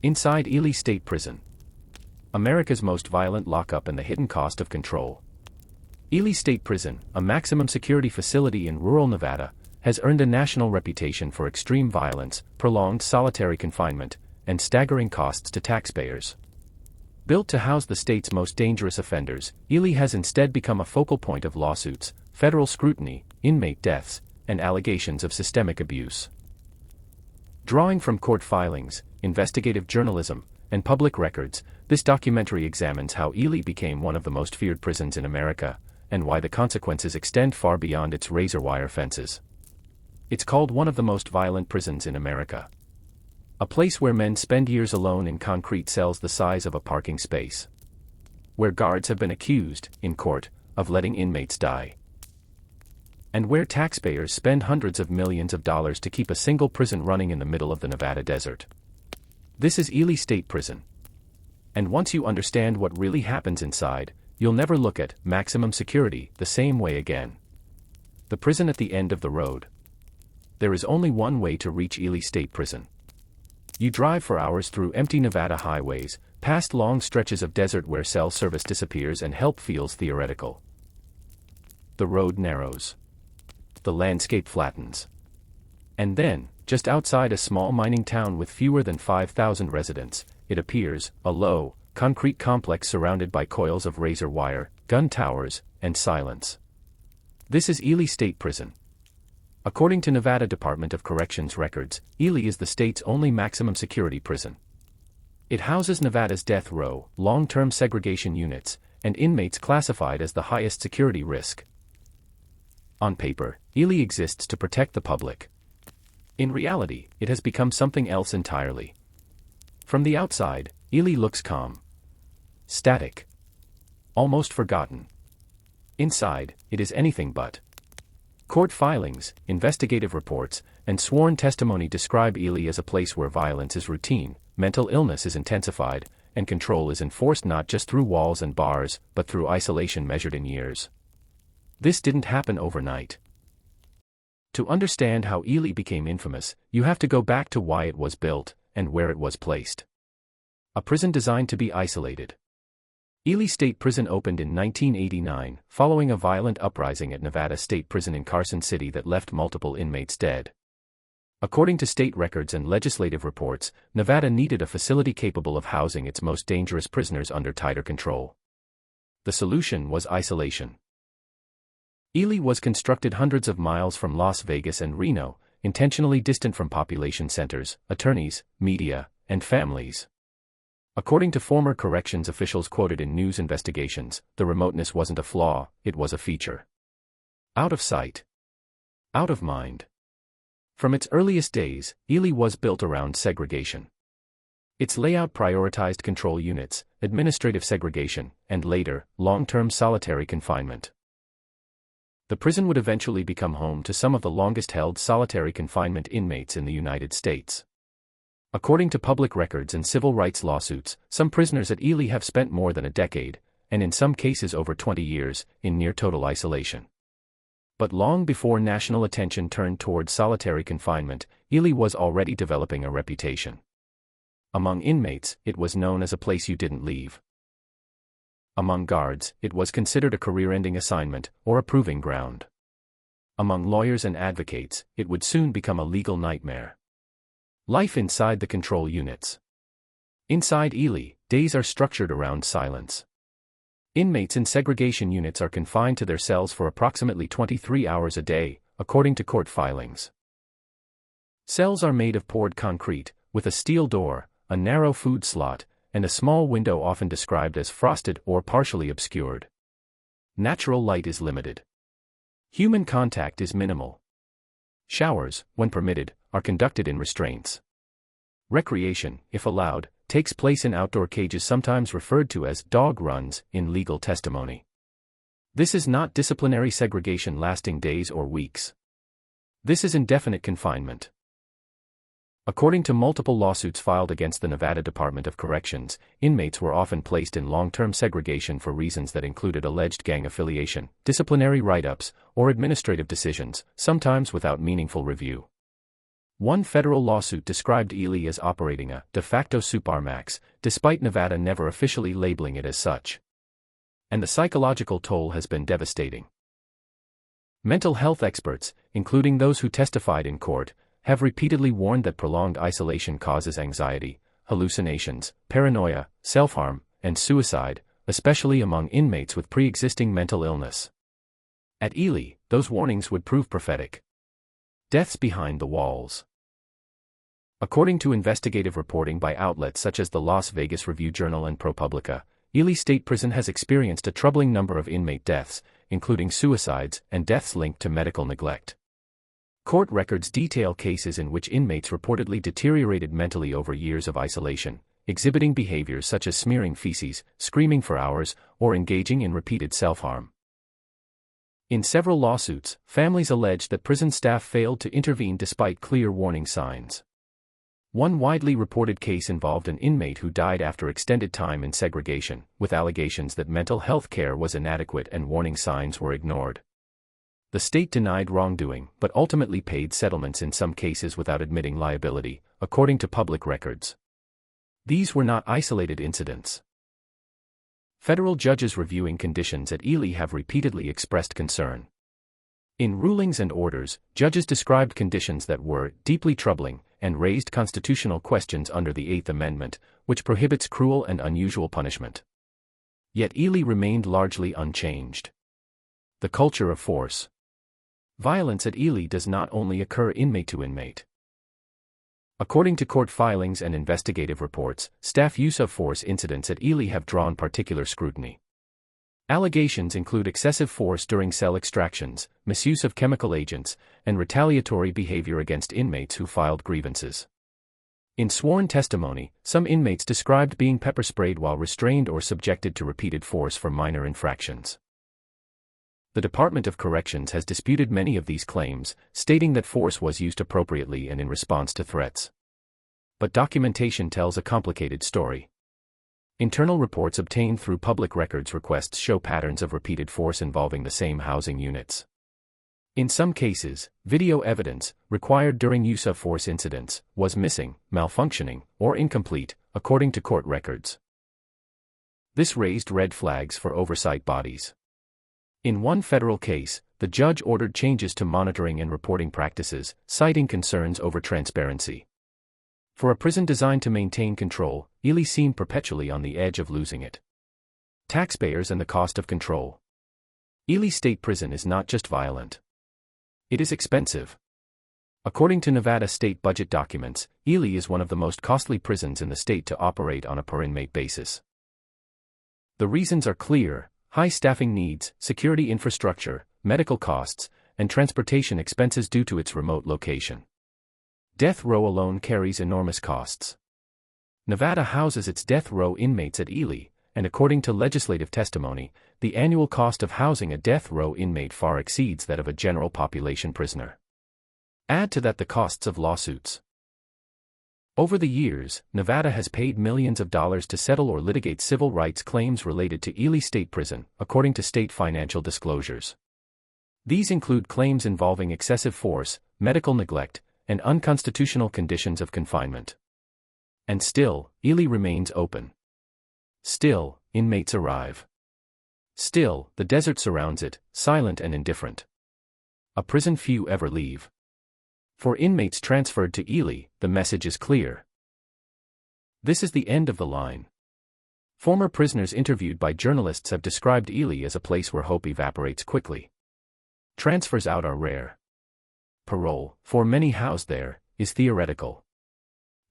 Inside Ely State Prison. America's most violent lockup and the hidden cost of control. Ely State Prison, a maximum security facility in rural Nevada, has earned a national reputation for extreme violence, prolonged solitary confinement, and staggering costs to taxpayers. Built to house the state's most dangerous offenders, Ely has instead become a focal point of lawsuits, federal scrutiny, inmate deaths, and allegations of systemic abuse. Drawing from court filings, investigative journalism, and public records, this documentary examines how Ely became one of the most feared prisons in America, and why the consequences extend far beyond its razor-wire fences. It's called one of the most violent prisons in America. A place where men spend years alone in concrete cells the size of a parking space. Where guards have been accused, in court, of letting inmates die. And where taxpayers spend hundreds of millions of dollars to keep a single prison running in the middle of the Nevada desert. This is Ely State Prison. And once you understand what really happens inside, you'll never look at maximum security the same way again. The prison at the end of the road. There is only one way to reach Ely State Prison. You drive for hours through empty Nevada highways, past long stretches of desert where cell service disappears and help feels theoretical. The road narrows. The landscape flattens. And then, just outside a small mining town with fewer than 5,000 residents, it appears, a low, concrete complex surrounded by coils of razor wire, gun towers, and silence. This is Ely State Prison. According to Nevada Department of Corrections records, Ely is the state's only maximum security prison. It houses Nevada's death row, long-term segregation units, and inmates classified as the highest security risk. On paper, Ely exists to protect the public. In reality, it has become something else entirely. From the outside, Ely looks calm. Static. Almost forgotten. Inside, it is anything but. Court filings, investigative reports, and sworn testimony describe Ely as a place where violence is routine, mental illness is intensified, and control is enforced not just through walls and bars, but through isolation measured in years. This didn't happen overnight. To understand how Ely became infamous, you have to go back to why it was built, and where it was placed. A prison designed to be isolated. Ely State Prison opened in 1989, following a violent uprising at Nevada State Prison in Carson City that left multiple inmates dead. According to state records and legislative reports, Nevada needed a facility capable of housing its most dangerous prisoners under tighter control. The solution was isolation. Ely was constructed hundreds of miles from Las Vegas and Reno, intentionally distant from population centers, attorneys, media, and families. According to former corrections officials quoted in news investigations, the remoteness wasn't a flaw, it was a feature. Out of sight. Out of mind. From its earliest days, Ely was built around segregation. Its layout prioritized control units, administrative segregation, and later, long-term solitary confinement. The prison would eventually become home to some of the longest-held solitary confinement inmates in the United States. According to public records and civil rights lawsuits, some prisoners at Ely have spent more than a decade, and in some cases over 20 years, in near-total isolation. But long before national attention turned toward solitary confinement, Ely was already developing a reputation. Among inmates, it was known as a place you didn't leave. Among guards, it was considered a career-ending assignment, or a proving ground. Among lawyers and advocates, it would soon become a legal nightmare. Life inside the control units. Inside Ely, days are structured around silence. Inmates in segregation units are confined to their cells for approximately 23 hours a day, according to court filings. Cells are made of poured concrete, with a steel door, a narrow food slot, and a small window often described as frosted or partially obscured. Natural light is limited. Human contact is minimal. Showers, when permitted, are conducted in restraints. Recreation, if allowed, takes place in outdoor cages sometimes referred to as dog runs in legal testimony. This is not disciplinary segregation lasting days or weeks. This is indefinite confinement. According to multiple lawsuits filed against the Nevada Department of Corrections, inmates were often placed in long-term segregation for reasons that included alleged gang affiliation, disciplinary write-ups, or administrative decisions, sometimes without meaningful review. One federal lawsuit described Ely as operating a de facto Supermax, despite Nevada never officially labeling it as such. And the psychological toll has been devastating. Mental health experts, including those who testified in court, have repeatedly warned that prolonged isolation causes anxiety, hallucinations, paranoia, self-harm, and suicide, especially among inmates with pre-existing mental illness. At Ely, those warnings would prove prophetic. Deaths behind the walls. According to investigative reporting by outlets such as the Las Vegas Review-Journal and ProPublica, Ely State Prison has experienced a troubling number of inmate deaths, including suicides and deaths linked to medical neglect. Court records detail cases in which inmates reportedly deteriorated mentally over years of isolation, exhibiting behaviors such as smearing feces, screaming for hours, or engaging in repeated self-harm. In several lawsuits, families alleged that prison staff failed to intervene despite clear warning signs. One widely reported case involved an inmate who died after extended time in segregation, with allegations that mental health care was inadequate and warning signs were ignored. The state denied wrongdoing but ultimately paid settlements in some cases without admitting liability, according to public records. These were not isolated incidents. Federal judges reviewing conditions at Ely have repeatedly expressed concern. In rulings and orders, judges described conditions that were deeply troubling and raised constitutional questions under the Eighth Amendment, which prohibits cruel and unusual punishment. Yet Ely remained largely unchanged. The culture of force. Violence at Ely does not only occur inmate to inmate. According to court filings and investigative reports, staff use of force incidents at Ely have drawn particular scrutiny. Allegations include excessive force during cell extractions, misuse of chemical agents, and retaliatory behavior against inmates who filed grievances. In sworn testimony, some inmates described being pepper sprayed while restrained or subjected to repeated force for minor infractions. The Department of Corrections has disputed many of these claims, stating that force was used appropriately and in response to threats. But documentation tells a complicated story. Internal reports obtained through public records requests show patterns of repeated force involving the same housing units. In some cases, video evidence, required during use of force incidents, was missing, malfunctioning, or incomplete, according to court records. This raised red flags for oversight bodies. In one federal case, the judge ordered changes to monitoring and reporting practices, citing concerns over transparency. For a prison designed to maintain control, Ely seemed perpetually on the edge of losing it. Taxpayers and the cost of control. Ely State Prison is not just violent. It is expensive. According to Nevada state budget documents, Ely is one of the most costly prisons in the state to operate on a per-inmate basis. The reasons are clear: high staffing needs, security infrastructure, medical costs, and transportation expenses due to its remote location. Death row alone carries enormous costs. Nevada houses its death row inmates at Ely, and according to legislative testimony, the annual cost of housing a death row inmate far exceeds that of a general population prisoner. Add to that the costs of lawsuits. Over the years, Nevada has paid millions of dollars to settle or litigate civil rights claims related to Ely State Prison, according to state financial disclosures. These include claims involving excessive force, medical neglect, and unconstitutional conditions of confinement. And still, Ely remains open. Still, inmates arrive. Still, the desert surrounds it, silent and indifferent. A prison few ever leave. For inmates transferred to Ely, the message is clear. This is the end of the line. Former prisoners interviewed by journalists have described Ely as a place where hope evaporates quickly. Transfers out are rare. Parole, for many housed there, is theoretical.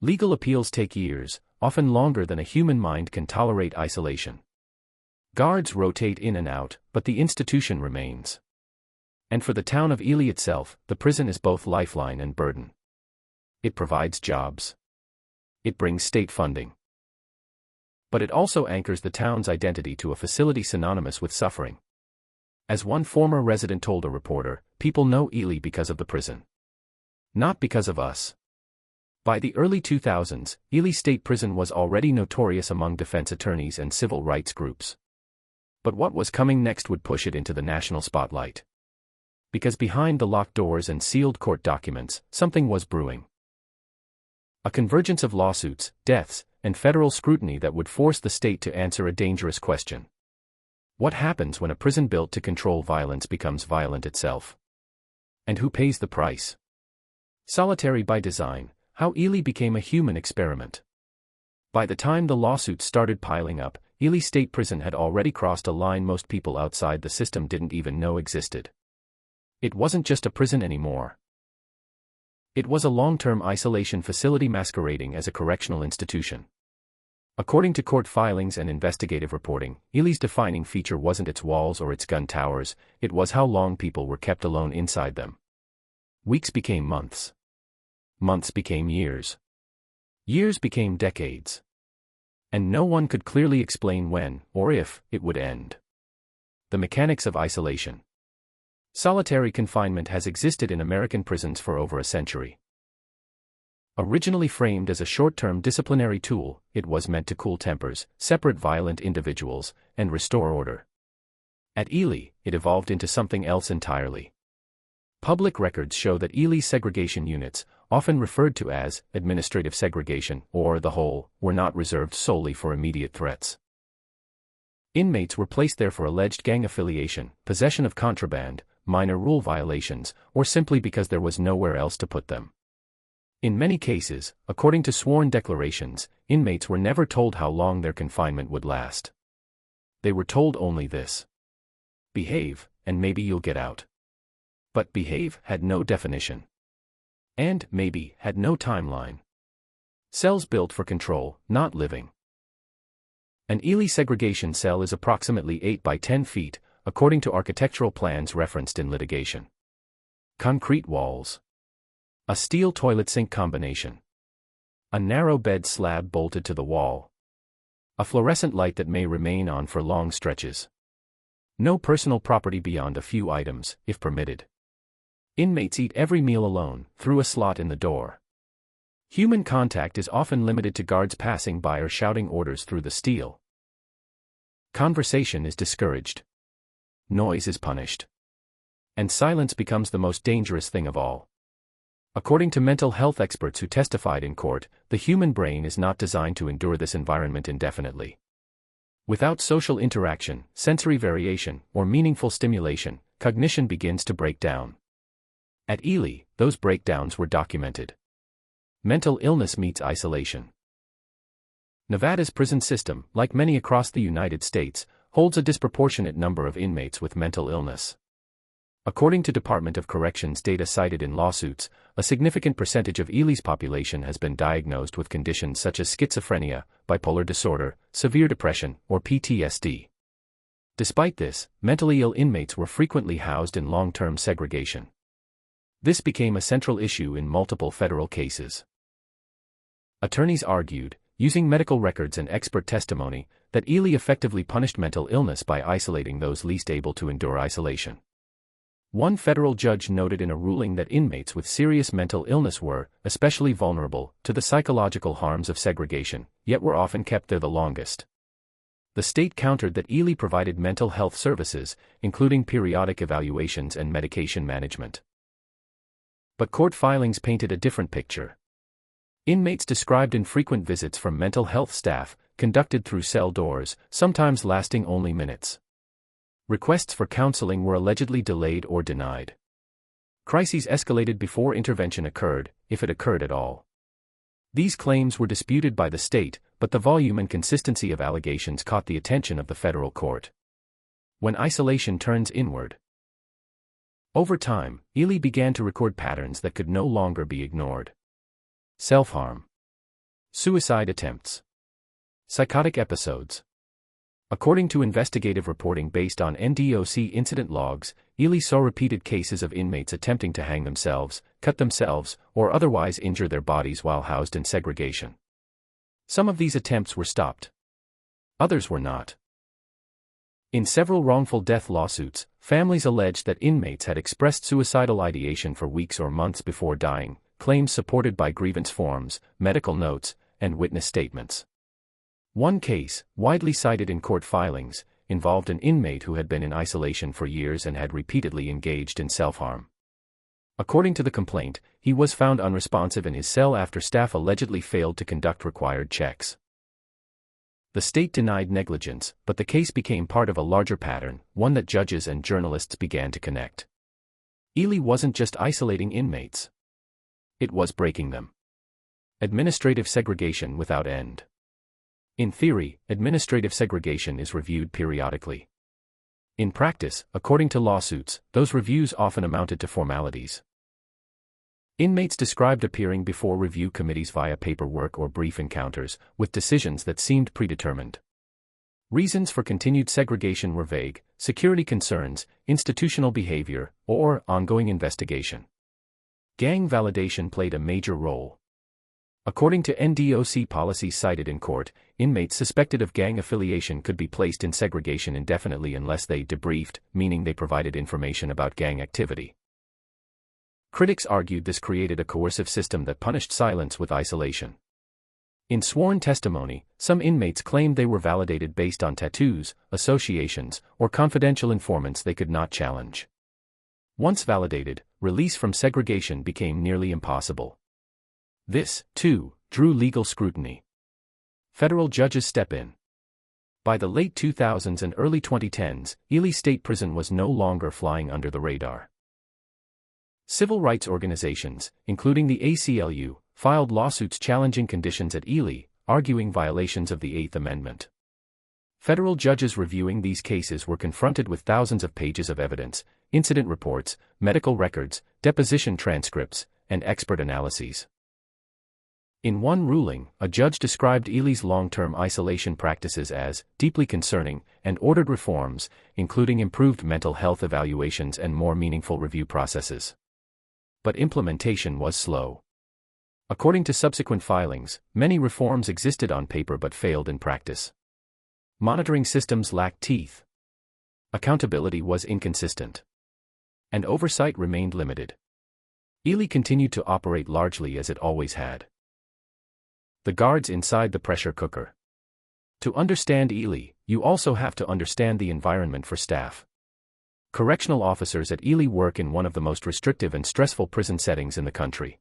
Legal appeals take years, often longer than a human mind can tolerate isolation. Guards rotate in and out, but the institution remains. And for the town of Ely itself, the prison is both lifeline and burden. It provides jobs. It brings state funding. But it also anchors the town's identity to a facility synonymous with suffering. As one former resident told a reporter, people know Ely because of the prison. Not because of us. By the early 2000s, Ely State Prison was already notorious among defense attorneys and civil rights groups. But what was coming next would push it into the national spotlight. Because behind the locked doors and sealed court documents, something was brewing. A convergence of lawsuits, deaths, and federal scrutiny that would force the state to answer a dangerous question. What happens when a prison built to control violence becomes violent itself? And who pays the price? Solitary by design, how Ely became a human experiment. By the time the lawsuits started piling up, Ely State Prison had already crossed a line most people outside the system didn't even know existed. It wasn't just a prison anymore. It was a long-term isolation facility masquerading as a correctional institution. According to court filings and investigative reporting, Ely's defining feature wasn't its walls or its gun towers, it was how long people were kept alone inside them. Weeks became months. Months became years. Years became decades. And no one could clearly explain when, or if, it would end. The mechanics of isolation. Solitary confinement has existed in American prisons for over a century. Originally framed as a short-term disciplinary tool, it was meant to cool tempers, separate violent individuals, and restore order. At Ely, it evolved into something else entirely. Public records show that Ely's segregation units, often referred to as administrative segregation or the hole, were not reserved solely for immediate threats. Inmates were placed there for alleged gang affiliation, possession of contraband, minor rule violations, or simply because there was nowhere else to put them. In many cases, according to sworn declarations, inmates were never told how long their confinement would last. They were told only this: behave, and maybe you'll get out. But behave had no definition. And maybe had no timeline. Cells built for control, not living. An Ely segregation cell is approximately 8 by 10 feet, according to architectural plans referenced in litigation. Concrete walls. A steel toilet-sink combination. A narrow bed slab bolted to the wall. A fluorescent light that may remain on for long stretches. No personal property beyond a few items, if permitted. Inmates eat every meal alone, through a slot in the door. Human contact is often limited to guards passing by or shouting orders through the steel. Conversation is discouraged. Noise is punished. And silence becomes the most dangerous thing of all. According to mental health experts who testified in court, the human brain is not designed to endure this environment indefinitely. Without social interaction, sensory variation, or meaningful stimulation, cognition begins to break down. At Ely, those breakdowns were documented. Mental illness meets isolation. Nevada's prison system, like many across the United States, holds a disproportionate number of inmates with mental illness. According to Department of Corrections data cited in lawsuits, a significant percentage of Ely's population has been diagnosed with conditions such as schizophrenia, bipolar disorder, severe depression, or PTSD. Despite this, mentally ill inmates were frequently housed in long-term segregation. This became a central issue in multiple federal cases. Attorneys argued, using medical records and expert testimony, that Ely effectively punished mental illness by isolating those least able to endure isolation. One federal judge noted in a ruling that inmates with serious mental illness were, especially vulnerable, to the psychological harms of segregation, yet were often kept there the longest. The state countered that Ely provided mental health services, including periodic evaluations and medication management. But court filings painted a different picture. Inmates described infrequent visits from mental health staff, conducted through cell doors, sometimes lasting only minutes. Requests for counseling were allegedly delayed or denied. Crises escalated before intervention occurred, if it occurred at all. These claims were disputed by the state, but the volume and consistency of allegations caught the attention of the federal court. When isolation turns inward. Over time, Ely began to record patterns that could no longer be ignored. Self-harm. Suicide attempts. Psychotic episodes. According to investigative reporting based on NDOC incident logs, Ely saw repeated cases of inmates attempting to hang themselves, cut themselves, or otherwise injure their bodies while housed in segregation. Some of these attempts were stopped. Others were not. In several wrongful death lawsuits, families alleged that inmates had expressed suicidal ideation for weeks or months before dying, claims supported by grievance forms, medical notes, and witness statements. One case, widely cited in court filings, involved an inmate who had been in isolation for years and had repeatedly engaged in self-harm. According to the complaint, he was found unresponsive in his cell after staff allegedly failed to conduct required checks. The state denied negligence, but the case became part of a larger pattern, one that judges and journalists began to connect. Ely wasn't just isolating inmates. It was breaking them. Administrative segregation without end. In theory, administrative segregation is reviewed periodically. In practice, according to lawsuits, those reviews often amounted to formalities. Inmates described appearing before review committees via paperwork or brief encounters, with decisions that seemed predetermined. Reasons for continued segregation were vague: security concerns, institutional behavior, or ongoing investigation. Gang validation played a major role. According to NDOC policies cited in court, inmates suspected of gang affiliation could be placed in segregation indefinitely unless they debriefed, meaning they provided information about gang activity. Critics argued this created a coercive system that punished silence with isolation. In sworn testimony, some inmates claimed they were validated based on tattoos, associations, or confidential informants they could not challenge. Once validated, release from segregation became nearly impossible. This, too, drew legal scrutiny. Federal judges step in. By the late 2000s and early 2010s, Ely State Prison was no longer flying under the radar. Civil rights organizations, including the ACLU, filed lawsuits challenging conditions at Ely, arguing violations of the Eighth Amendment. Federal judges reviewing these cases were confronted with thousands of pages of evidence, incident reports, medical records, deposition transcripts, and expert analyses. In one ruling, a judge described Ely's long-term isolation practices as deeply concerning and ordered reforms, including improved mental health evaluations and more meaningful review processes. But implementation was slow. According to subsequent filings, many reforms existed on paper but failed in practice. Monitoring systems lacked teeth. Accountability was inconsistent. And oversight remained limited. Ely continued to operate largely as it always had. The guards inside the pressure cooker. To understand Ely, you also have to understand the environment for staff. Correctional officers at Ely work in one of the most restrictive and stressful prison settings in the country.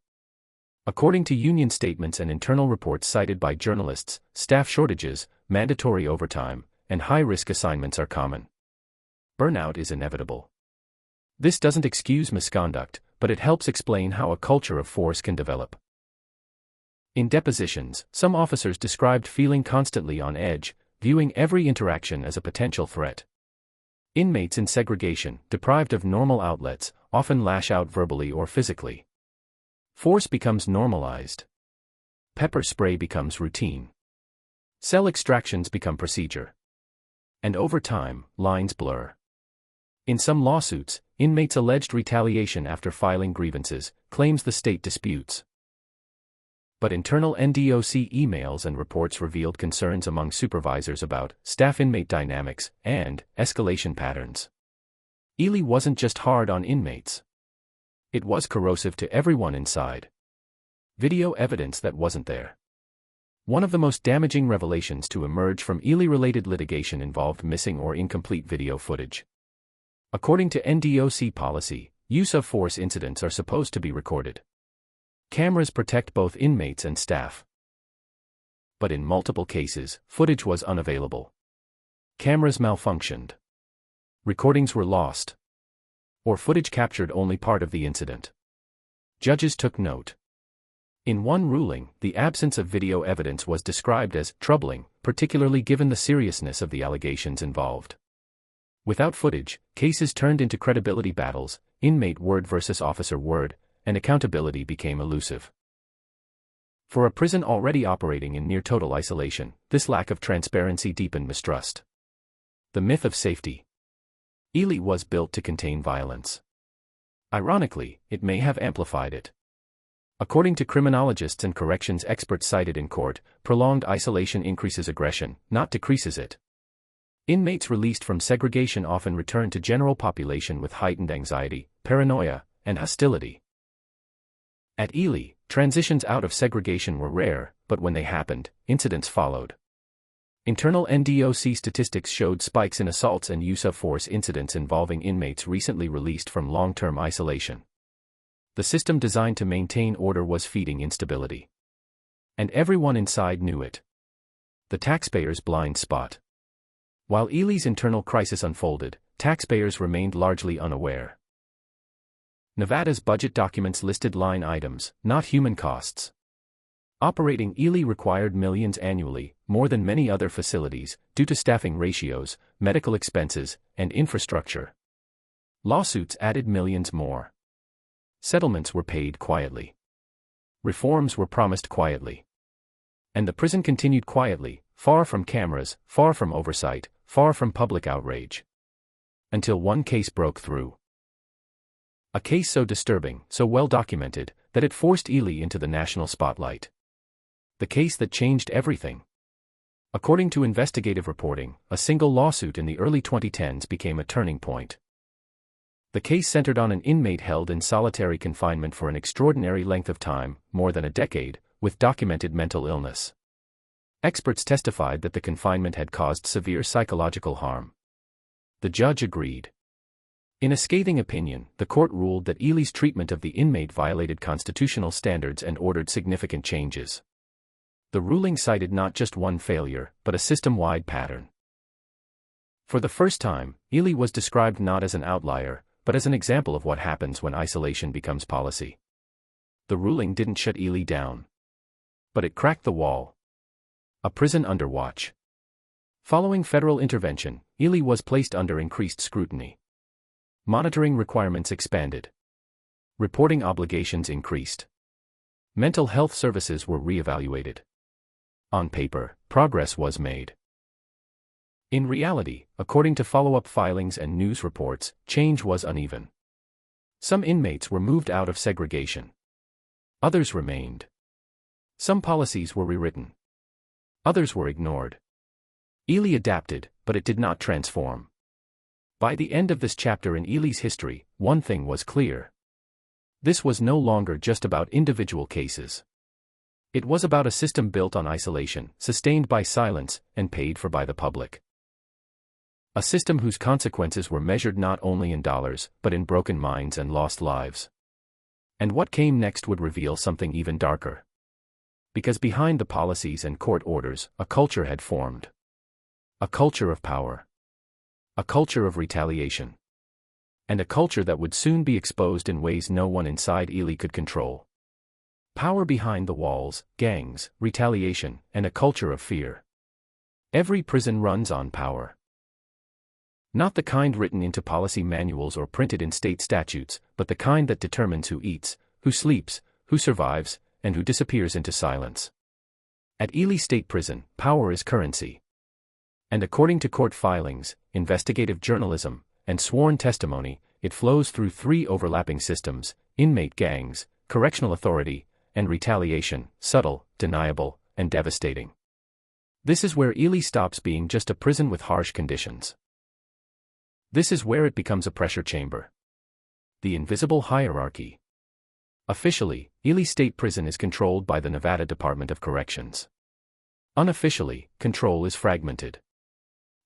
According to union statements and internal reports cited by journalists, staff shortages, mandatory overtime, and high-risk assignments are common. Burnout is inevitable. This doesn't excuse misconduct, but it helps explain how a culture of force can develop. In depositions, some officers described feeling constantly on edge, viewing every interaction as a potential threat. Inmates in segregation, deprived of normal outlets, often lash out verbally or physically. Force becomes normalized. Pepper spray becomes routine. Cell extractions become procedure. And over time, lines blur. In some lawsuits, inmates alleged retaliation after filing grievances, claims the state disputes. But internal NDOC emails and reports revealed concerns among supervisors about staff-inmate dynamics and escalation patterns. Ely wasn't just hard on inmates. It was corrosive to everyone inside. Video evidence that wasn't there. One of the most damaging revelations to emerge from Ely-related litigation involved missing or incomplete video footage. According to NDOC policy, use of force incidents are supposed to be recorded. Cameras protect both inmates and staff. But in multiple cases, footage was unavailable. Cameras malfunctioned. Recordings were lost. Or footage captured only part of the incident. Judges took note. In one ruling, the absence of video evidence was described as troubling, particularly given the seriousness of the allegations involved. Without footage, cases turned into credibility battles, inmate word versus officer word, and accountability became elusive. For a prison already operating in near-total isolation, this lack of transparency deepened mistrust. The myth of safety. Ely was built to contain violence. Ironically, it may have amplified it. According to criminologists and corrections experts cited in court, prolonged isolation increases aggression, not decreases it. Inmates released from segregation often return to general population with heightened anxiety, paranoia, and hostility. At Ely, transitions out of segregation were rare, but when they happened, incidents followed. Internal NDOC statistics showed spikes in assaults and use of force incidents involving inmates recently released from long-term isolation. The system designed to maintain order was feeding instability. And everyone inside knew it. The taxpayers' blind spot. While Ely's internal crisis unfolded, taxpayers remained largely unaware. Nevada's budget documents listed line items, not human costs. Operating Ely required millions annually, more than many other facilities, due to staffing ratios, medical expenses, and infrastructure. Lawsuits added millions more. Settlements were paid quietly. Reforms were promised quietly. And the prison continued quietly, far from cameras, far from oversight, far from public outrage. Until one case broke through. A case so disturbing, so well documented, that it forced Ely into the national spotlight. The case that changed everything. According to investigative reporting, a single lawsuit in the early 2010s became a turning point. The case centered on an inmate held in solitary confinement for an extraordinary length of time, more than a decade, with documented mental illness. Experts testified that the confinement had caused severe psychological harm. The judge agreed. In a scathing opinion, the court ruled that Ely's treatment of the inmate violated constitutional standards and ordered significant changes. The ruling cited not just one failure, but a system-wide pattern. For the first time, Ely was described not as an outlier, but as an example of what happens when isolation becomes policy. The ruling didn't shut Ely down. But it cracked the wall. A prison under watch. Following federal intervention, Ely was placed under increased scrutiny. Monitoring requirements expanded. Reporting obligations increased. Mental health services were reevaluated. On paper, progress was made. In reality, according to follow-up filings and news reports, change was uneven. Some inmates were moved out of segregation. Others remained. Some policies were rewritten. Others were ignored. Ely adapted, but it did not transform. By the end of this chapter in Ely's history, one thing was clear. This was no longer just about individual cases. It was about a system built on isolation, sustained by silence, and paid for by the public. A system whose consequences were measured not only in dollars, but in broken minds and lost lives. And what came next would reveal something even darker. Because behind the policies and court orders, a culture had formed. A culture of power. A culture of retaliation. And a culture that would soon be exposed in ways no one inside Ely could control. Power behind the walls, gangs, retaliation, and a culture of fear. Every prison runs on power. Not the kind written into policy manuals or printed in state statutes, but the kind that determines who eats, who sleeps, who survives, and who disappears into silence. At Ely State Prison, power is currency. And according to court filings, investigative journalism, and sworn testimony, it flows through three overlapping systems: inmate gangs, correctional authority, and retaliation, subtle, deniable, and devastating. This is where Ely stops being just a prison with harsh conditions. This is where it becomes a pressure chamber. The invisible hierarchy. Officially, Ely State Prison is controlled by the Nevada Department of Corrections. Unofficially, control is fragmented.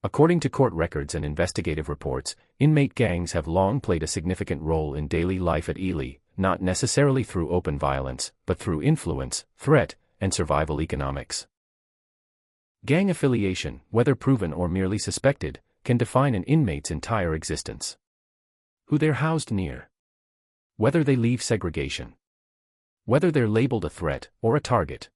According to court records and investigative reports, inmate gangs have long played a significant role in daily life at Ely, not necessarily through open violence, but through influence, threat, and survival economics. Gang affiliation, whether proven or merely suspected, can define an inmate's entire existence. Who they're housed near. Whether they leave segregation. Whether they're labeled a threat or a target.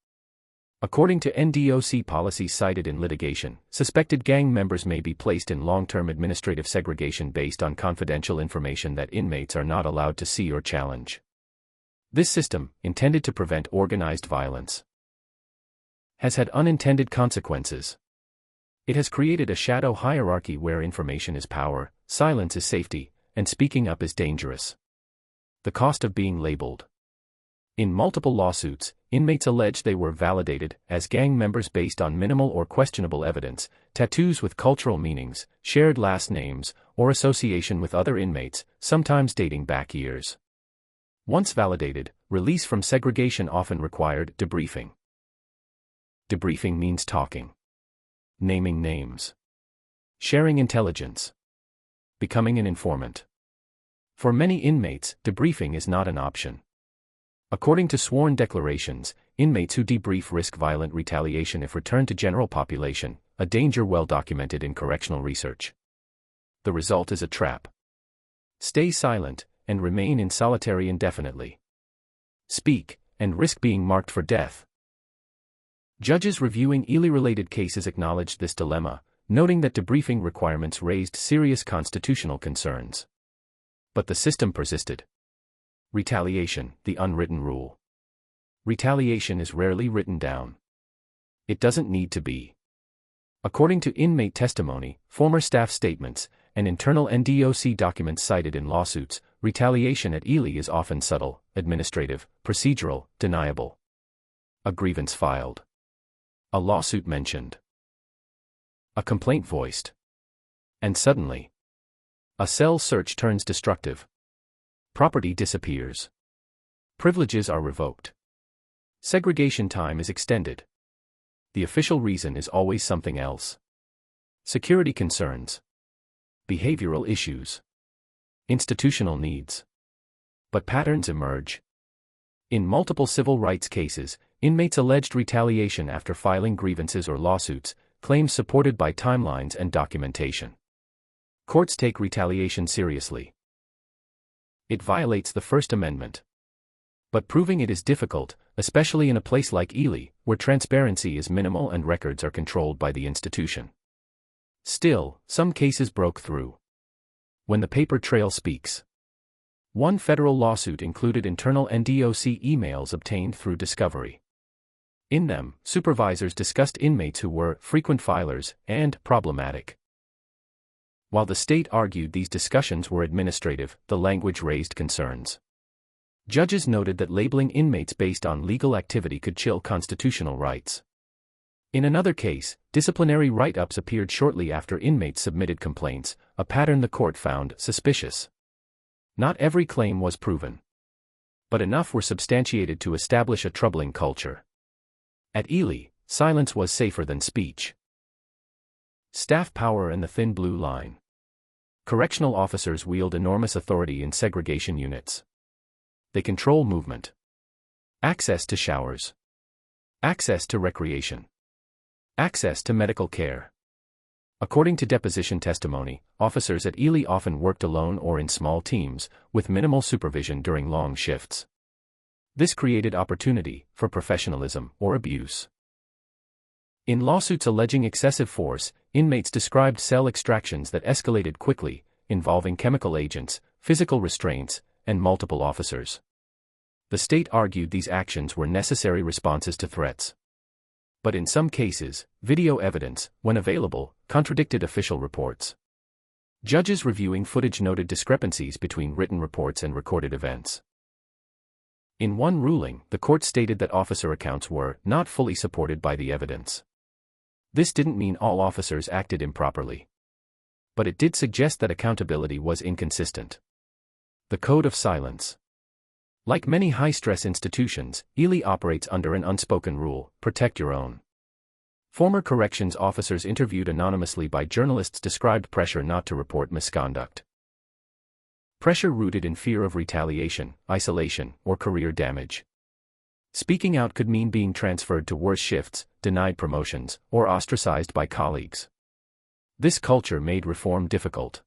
According to NDOC policies cited in litigation, suspected gang members may be placed in long-term administrative segregation based on confidential information that inmates are not allowed to see or challenge. This system, intended to prevent organized violence, has had unintended consequences. It has created a shadow hierarchy where information is power, silence is safety, and speaking up is dangerous. The cost of being labeled. In multiple lawsuits, inmates allege they were validated as gang members based on minimal or questionable evidence, tattoos with cultural meanings, shared last names, or association with other inmates, sometimes dating back years. Once validated, release from segregation often required debriefing. Debriefing means talking. Naming names. Sharing intelligence. Becoming an informant. For many inmates, debriefing is not an option. According to sworn declarations, inmates who debrief risk violent retaliation if returned to general population, a danger well documented in correctional research. The result is a trap. Stay silent, and remain in solitary indefinitely. Speak, and risk being marked for death. Judges reviewing Ely-related cases acknowledged this dilemma, noting that debriefing requirements raised serious constitutional concerns. But the system persisted. Retaliation, the unwritten rule. Retaliation is rarely written down. It doesn't need to be. According to inmate testimony, former staff statements, and internal NDOC documents cited in lawsuits, retaliation at Ely is often subtle, administrative, procedural, deniable. A grievance filed. A lawsuit mentioned. A complaint voiced. And suddenly, a cell search turns destructive. Property disappears. Privileges are revoked. Segregation time is extended. The official reason is always something else. Security concerns. Behavioral issues. Institutional needs. But patterns emerge. In multiple civil rights cases, inmates alleged retaliation after filing grievances or lawsuits, claims supported by timelines and documentation. Courts take retaliation seriously. It violates the First Amendment. But proving it is difficult, especially in a place like Ely, where transparency is minimal and records are controlled by the institution. Still, some cases broke through. When the paper trail speaks. One federal lawsuit included internal NDOC emails obtained through discovery. In them, supervisors discussed inmates who were frequent filers and problematic. While the state argued these discussions were administrative, the language raised concerns. Judges noted that labeling inmates based on legal activity could chill constitutional rights. In another case, disciplinary write-ups appeared shortly after inmates submitted complaints, a pattern the court found suspicious. Not every claim was proven. But enough were substantiated to establish a troubling culture. At Ely, silence was safer than speech. Staff power and the thin blue line. Correctional officers wield enormous authority in segregation units. They control movement. Access to showers. Access to recreation. Access to medical care. According to deposition testimony, officers at Ely often worked alone or in small teams, with minimal supervision during long shifts. This created opportunity for professionalism or abuse. In lawsuits alleging excessive force, inmates described cell extractions that escalated quickly, involving chemical agents, physical restraints, and multiple officers. The state argued these actions were necessary responses to threats. But in some cases, video evidence, when available, contradicted official reports. Judges reviewing footage noted discrepancies between written reports and recorded events. In one ruling, the court stated that officer accounts were not fully supported by the evidence. This didn't mean all officers acted improperly. But it did suggest that accountability was inconsistent. The Code of Silence. Like many high-stress institutions, Ely operates under an unspoken rule: protect your own. Former corrections officers interviewed anonymously by journalists described pressure not to report misconduct. Pressure rooted in fear of retaliation, isolation, or career damage. Speaking out could mean being transferred to worse shifts, denied promotions, or ostracized by colleagues. This culture made reform difficult.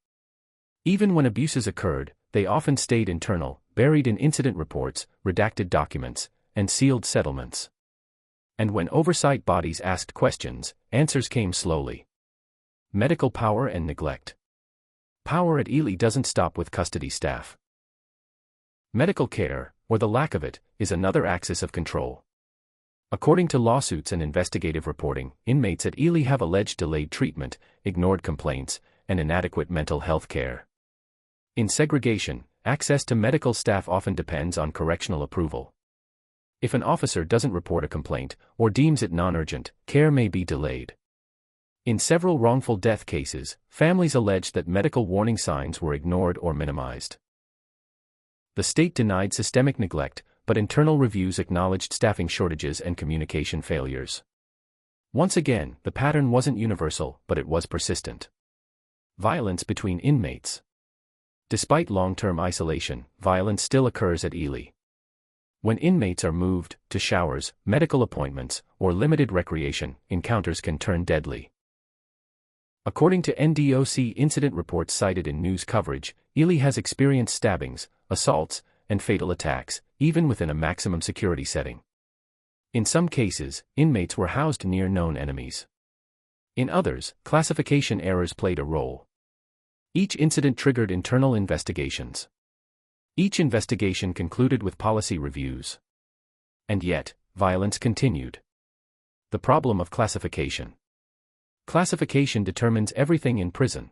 Even when abuses occurred, they often stayed internal, buried in incident reports, redacted documents, and sealed settlements. And when oversight bodies asked questions, answers came slowly. Medical power and neglect. Power at Ely doesn't stop with custody staff. Medical care, or the lack of it, is another axis of control. According to lawsuits and investigative reporting, inmates at Ely have alleged delayed treatment, ignored complaints, and inadequate mental health care. In segregation, access to medical staff often depends on correctional approval. If an officer doesn't report a complaint, or deems it non-urgent, care may be delayed. In several wrongful death cases, families alleged that medical warning signs were ignored or minimized. The state denied systemic neglect, but internal reviews acknowledged staffing shortages and communication failures. Once again, the pattern wasn't universal, but it was persistent. Violence between inmates. Despite long-term isolation, violence still occurs at Ely. When inmates are moved to showers, medical appointments, or limited recreation, encounters can turn deadly. According to NDOC incident reports cited in news coverage, Ely has experienced stabbings, assaults, and fatal attacks, even within a maximum security setting. In some cases, inmates were housed near known enemies. In others, classification errors played a role. Each incident triggered internal investigations. Each investigation concluded with policy reviews. And yet, violence continued. The problem of classification. Classification determines everything in prison.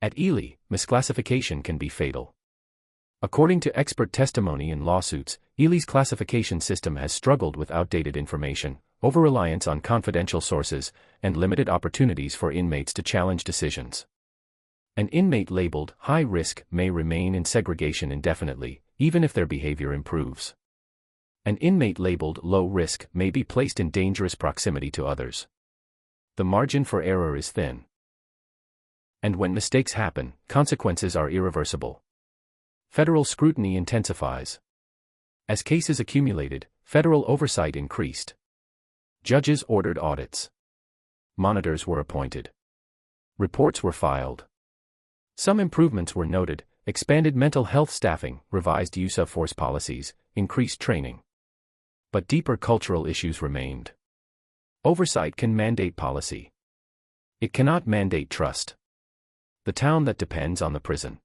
At Ely, misclassification can be fatal. According to expert testimony in lawsuits, Ely's classification system has struggled with outdated information, over-reliance on confidential sources, and limited opportunities for inmates to challenge decisions. An inmate labeled high risk may remain in segregation indefinitely, even if their behavior improves. An inmate labeled low risk may be placed in dangerous proximity to others. The margin for error is thin. And when mistakes happen, consequences are irreversible. Federal scrutiny intensifies. As cases accumulated, federal oversight increased. Judges ordered audits. Monitors were appointed. Reports were filed. Some improvements were noted: expanded mental health staffing, revised use of force policies, increased training. But deeper cultural issues remained. Oversight can mandate policy. It cannot mandate trust. The town that depends on the prison.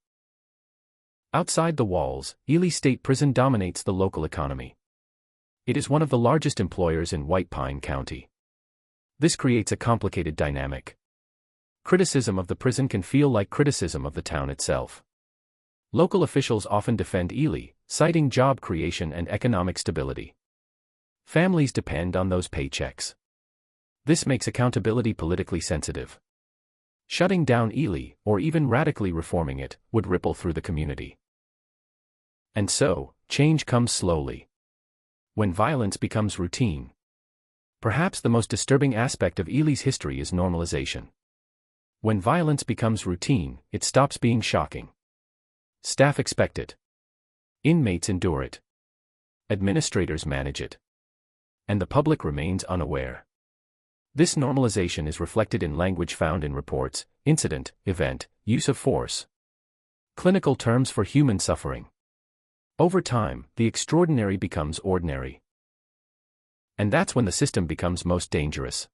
Outside the walls, Ely State Prison dominates the local economy. It is one of the largest employers in White Pine County. This creates a complicated dynamic. Criticism of the prison can feel like criticism of the town itself. Local officials often defend Ely, citing job creation and economic stability. Families depend on those paychecks. This makes accountability politically sensitive. Shutting down Ely, or even radically reforming it, would ripple through the community. And so, change comes slowly. When violence becomes routine. Perhaps the most disturbing aspect of Ely's history is normalization. When violence becomes routine, it stops being shocking. Staff expect it. Inmates endure it. Administrators manage it. And the public remains unaware. This normalization is reflected in language found in reports: incident, event, use of force. Clinical terms for human suffering. Over time, the extraordinary becomes ordinary. And that's when the system becomes most dangerous.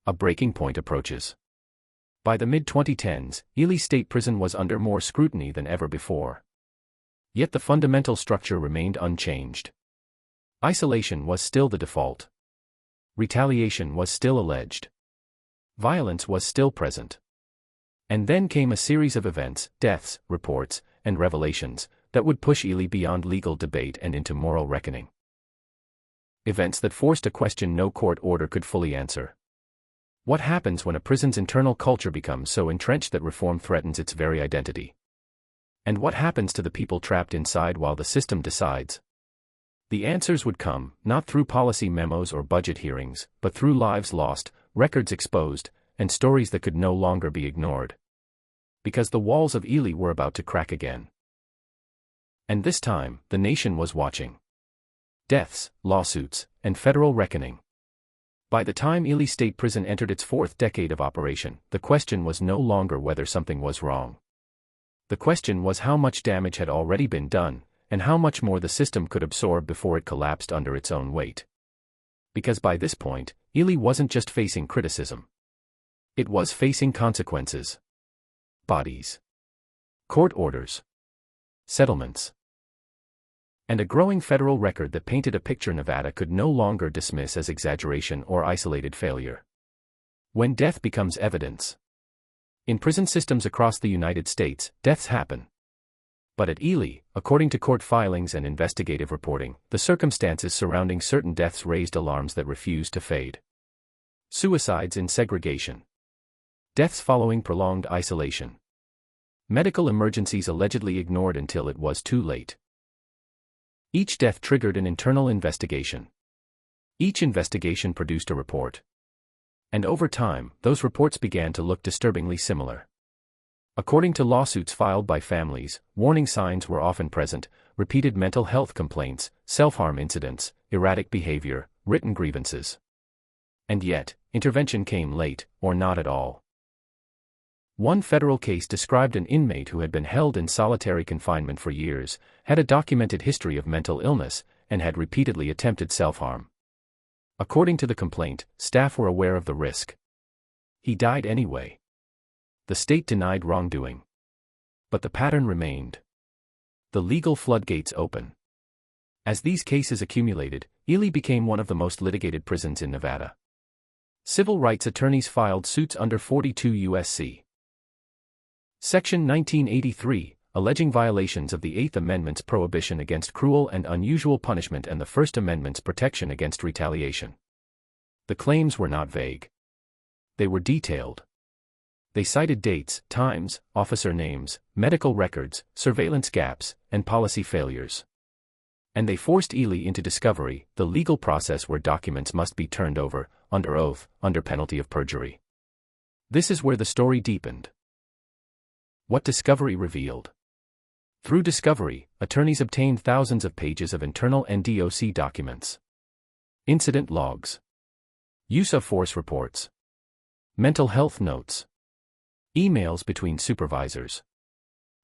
A breaking point approaches. By the mid-2010s, Ely State Prison was under more scrutiny than ever before. Yet the fundamental structure remained unchanged. Isolation was still the default. Retaliation was still alleged. Violence was still present. And then came a series of events, deaths, reports, and revelations, that would push Ely beyond legal debate and into moral reckoning. Events that forced a question no court order could fully answer. What happens when a prison's internal culture becomes so entrenched that reform threatens its very identity? And what happens to the people trapped inside while the system decides? The answers would come, not through policy memos or budget hearings, but through lives lost, records exposed, and stories that could no longer be ignored. Because the walls of Ely were about to crack again. And this time, the nation was watching. Deaths, lawsuits, and federal reckoning. By the time Ely State Prison entered its fourth decade of operation, the question was no longer whether something was wrong. The question was how much damage had already been done, and how much more the system could absorb before it collapsed under its own weight. Because by this point, Ely wasn't just facing criticism. It was facing consequences. Bodies. Court orders. Settlements. And a growing federal record that painted a picture Nevada could no longer dismiss as exaggeration or isolated failure. When death becomes evidence. In prison systems across the United States, deaths happen. But at Ely, according to court filings and investigative reporting, the circumstances surrounding certain deaths raised alarms that refused to fade. Suicides in segregation. Deaths following prolonged isolation. Medical emergencies allegedly ignored until it was too late. Each death triggered an internal investigation. Each investigation produced a report. And over time, those reports began to look disturbingly similar. According to lawsuits filed by families, warning signs were often present: repeated mental health complaints, self-harm incidents, erratic behavior, written grievances. And yet, intervention came late, or not at all. One federal case described an inmate who had been held in solitary confinement for years, had a documented history of mental illness, and had repeatedly attempted self-harm. According to the complaint, staff were aware of the risk. He died anyway. The state denied wrongdoing. But the pattern remained. The legal floodgates open. As these cases accumulated, Ely became one of the most litigated prisons in Nevada. Civil rights attorneys filed suits under 42 U.S.C. Section 1983, alleging violations of the Eighth Amendment's prohibition against cruel and unusual punishment and the First Amendment's protection against retaliation. The claims were not vague. They were detailed. They cited dates, times, officer names, medical records, surveillance gaps, and policy failures. And they forced Ely into discovery, the legal process where documents must be turned over, under oath, under penalty of perjury. This is where the story deepened. What discovery revealed? Through discovery, attorneys obtained thousands of pages of internal NDOC documents. Incident logs. Use of force reports. Mental health notes. Emails between supervisors.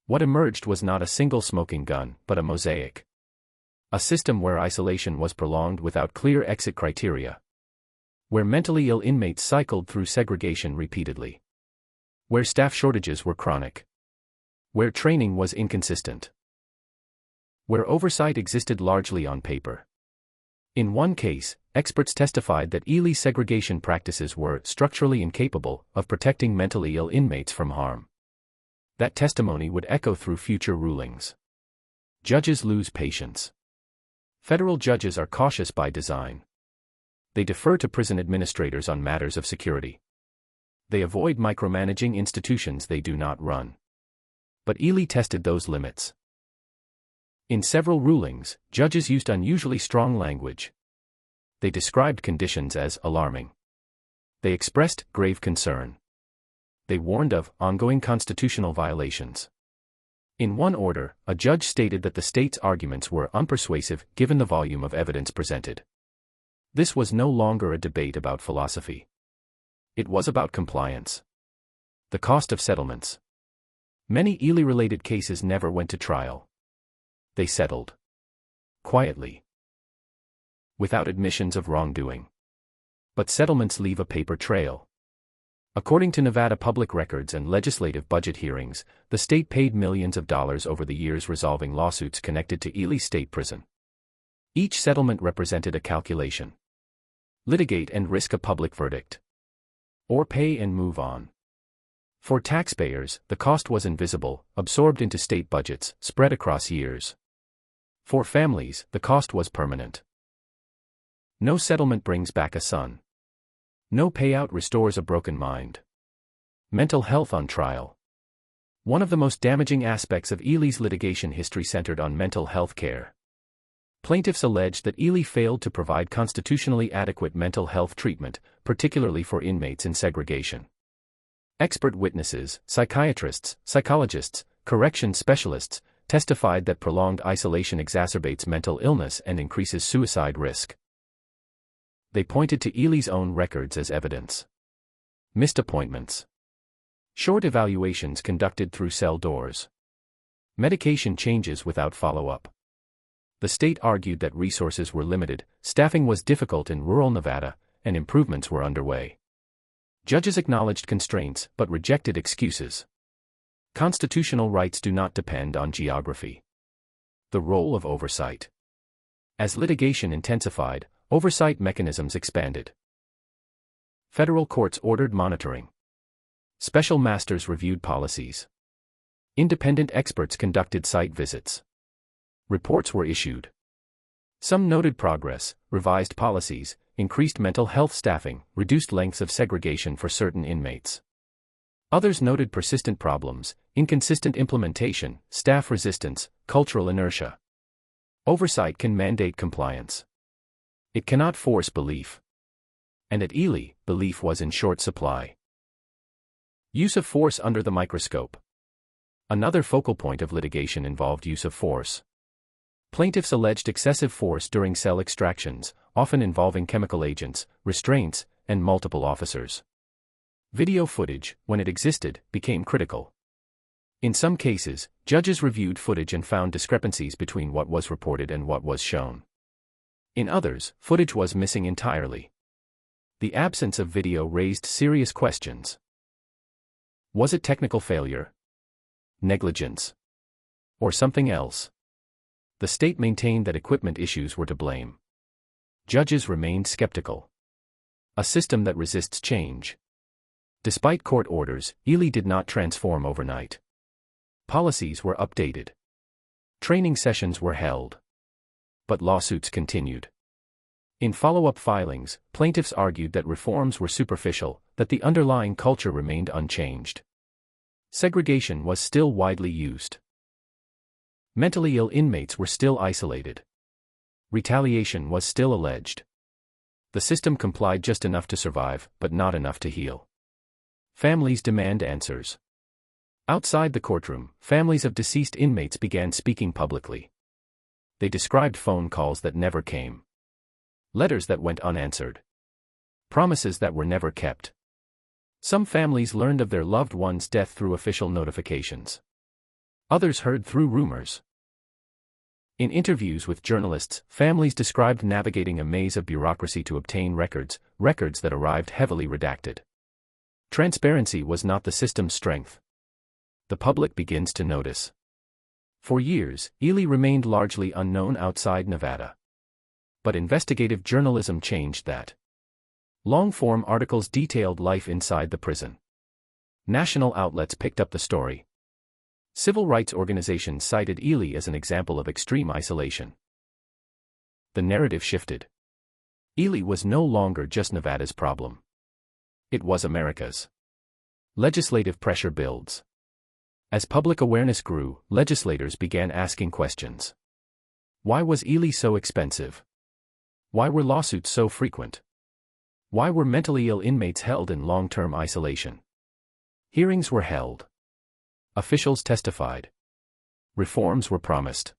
What emerged was not a single smoking gun, but a mosaic. A system where isolation was prolonged without clear exit criteria. Where mentally ill inmates cycled through segregation repeatedly. Where staff shortages were chronic. Where training was inconsistent. Where oversight existed largely on paper. In one case, experts testified that Ely's segregation practices were structurally incapable of protecting mentally ill inmates from harm. That testimony would echo through future rulings. Judges lose patience. Federal judges are cautious by design. They defer to prison administrators on matters of security. They avoid micromanaging institutions they do not run. But Ely tested those limits. In several rulings, judges used unusually strong language. They described conditions as alarming. They expressed grave concern. They warned of ongoing constitutional violations. In one order, a judge stated that the state's arguments were unpersuasive given the volume of evidence presented. This was no longer a debate about philosophy. It was about compliance. The cost of settlements. Many Ely-related cases never went to trial. They settled. Quietly. Without admissions of wrongdoing. But settlements leave a paper trail. According to Nevada public records and legislative budget hearings, the state paid millions of dollars over the years resolving lawsuits connected to Ely State Prison. Each settlement represented a calculation. Litigate and risk a public verdict. Or pay and move on. For taxpayers, the cost was invisible, absorbed into state budgets, spread across years. For families, the cost was permanent. No settlement brings back a son. No payout restores a broken mind. Mental health on trial. One of the most damaging aspects of Ely's litigation history centered on mental health care. Plaintiffs alleged that Ely failed to provide constitutionally adequate mental health treatment, particularly for inmates in segregation. Expert witnesses, psychiatrists, psychologists, corrections specialists, testified that prolonged isolation exacerbates mental illness and increases suicide risk. They pointed to Ely's own records as evidence. Missed appointments. Short evaluations conducted through cell doors. Medication changes without follow-up. The state argued that resources were limited, staffing was difficult in rural Nevada, and improvements were underway. Judges acknowledged constraints but rejected excuses. Constitutional rights do not depend on geography. The role of oversight. As litigation intensified, oversight mechanisms expanded. Federal courts ordered monitoring. Special masters reviewed policies. Independent experts conducted site visits. Reports were issued. Some noted progress, revised policies, increased mental health staffing, reduced lengths of segregation for certain inmates. Others noted persistent problems, inconsistent implementation, staff resistance, cultural inertia. Oversight can mandate compliance. It cannot force belief. And at Ely, belief was in short supply. Use of force under the microscope. Another focal point of litigation involved use of force. Plaintiffs alleged excessive force during cell extractions, often involving chemical agents, restraints, and multiple officers. Video footage, when it existed, became critical. In some cases, judges reviewed footage and found discrepancies between what was reported and what was shown. In others, footage was missing entirely. The absence of video raised serious questions. Was it technical failure, negligence, or something else? The state maintained that equipment issues were to blame. Judges remained skeptical. A system that resists change. Despite court orders, Ely did not transform overnight. Policies were updated. Training sessions were held. But lawsuits continued. In follow-up filings, plaintiffs argued that reforms were superficial, that the underlying culture remained unchanged. Segregation was still widely used. Mentally ill inmates were still isolated. Retaliation was still alleged. The system complied just enough to survive, but not enough to heal. Families demand answers. Outside the courtroom, families of deceased inmates began speaking publicly. They described phone calls that never came. Letters that went unanswered. Promises that were never kept. Some families learned of their loved one's death through official notifications. Others heard through rumors. In interviews with journalists, families described navigating a maze of bureaucracy to obtain records that arrived heavily redacted. Transparency was not the system's strength. The public begins to notice. For years, Ely remained largely unknown outside Nevada. But investigative journalism changed that. Long-form articles detailed life inside the prison. National outlets picked up the story. Civil rights organizations cited Ely as an example of extreme isolation. The narrative shifted. Ely was no longer just Nevada's problem. It was America's. Legislative pressure builds. As public awareness grew, legislators began asking questions. Why was Ely so expensive? Why were lawsuits so frequent? Why were mentally ill inmates held in long-term isolation? Hearings were held. Officials testified. Reforms were promised.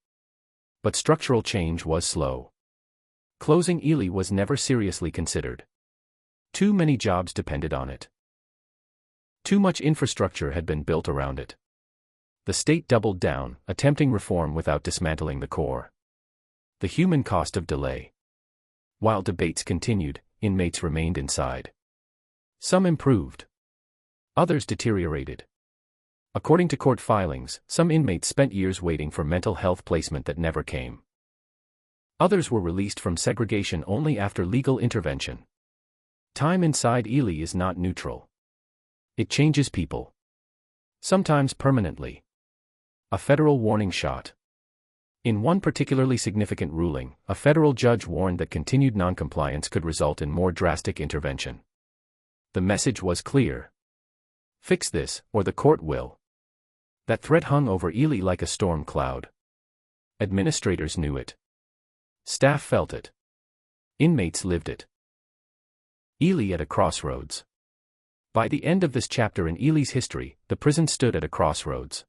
But structural change was slow. Closing Ely was never seriously considered. Too many jobs depended on it. Too much infrastructure had been built around it. The state doubled down, attempting reform without dismantling the core. The human cost of delay. While debates continued, inmates remained inside. Some improved. Others deteriorated. According to court filings, some inmates spent years waiting for mental health placement that never came. Others were released from segregation only after legal intervention. Time inside Ely is not neutral. It changes people. Sometimes permanently. A federal warning shot. In one particularly significant ruling, a federal judge warned that continued noncompliance could result in more drastic intervention. The message was clear. Fix this, or the court will. That threat hung over Ely like a storm cloud. Administrators knew it. Staff felt it. Inmates lived it. Ely at a crossroads. By the end of this chapter in Ely's history, the prison stood at a crossroads.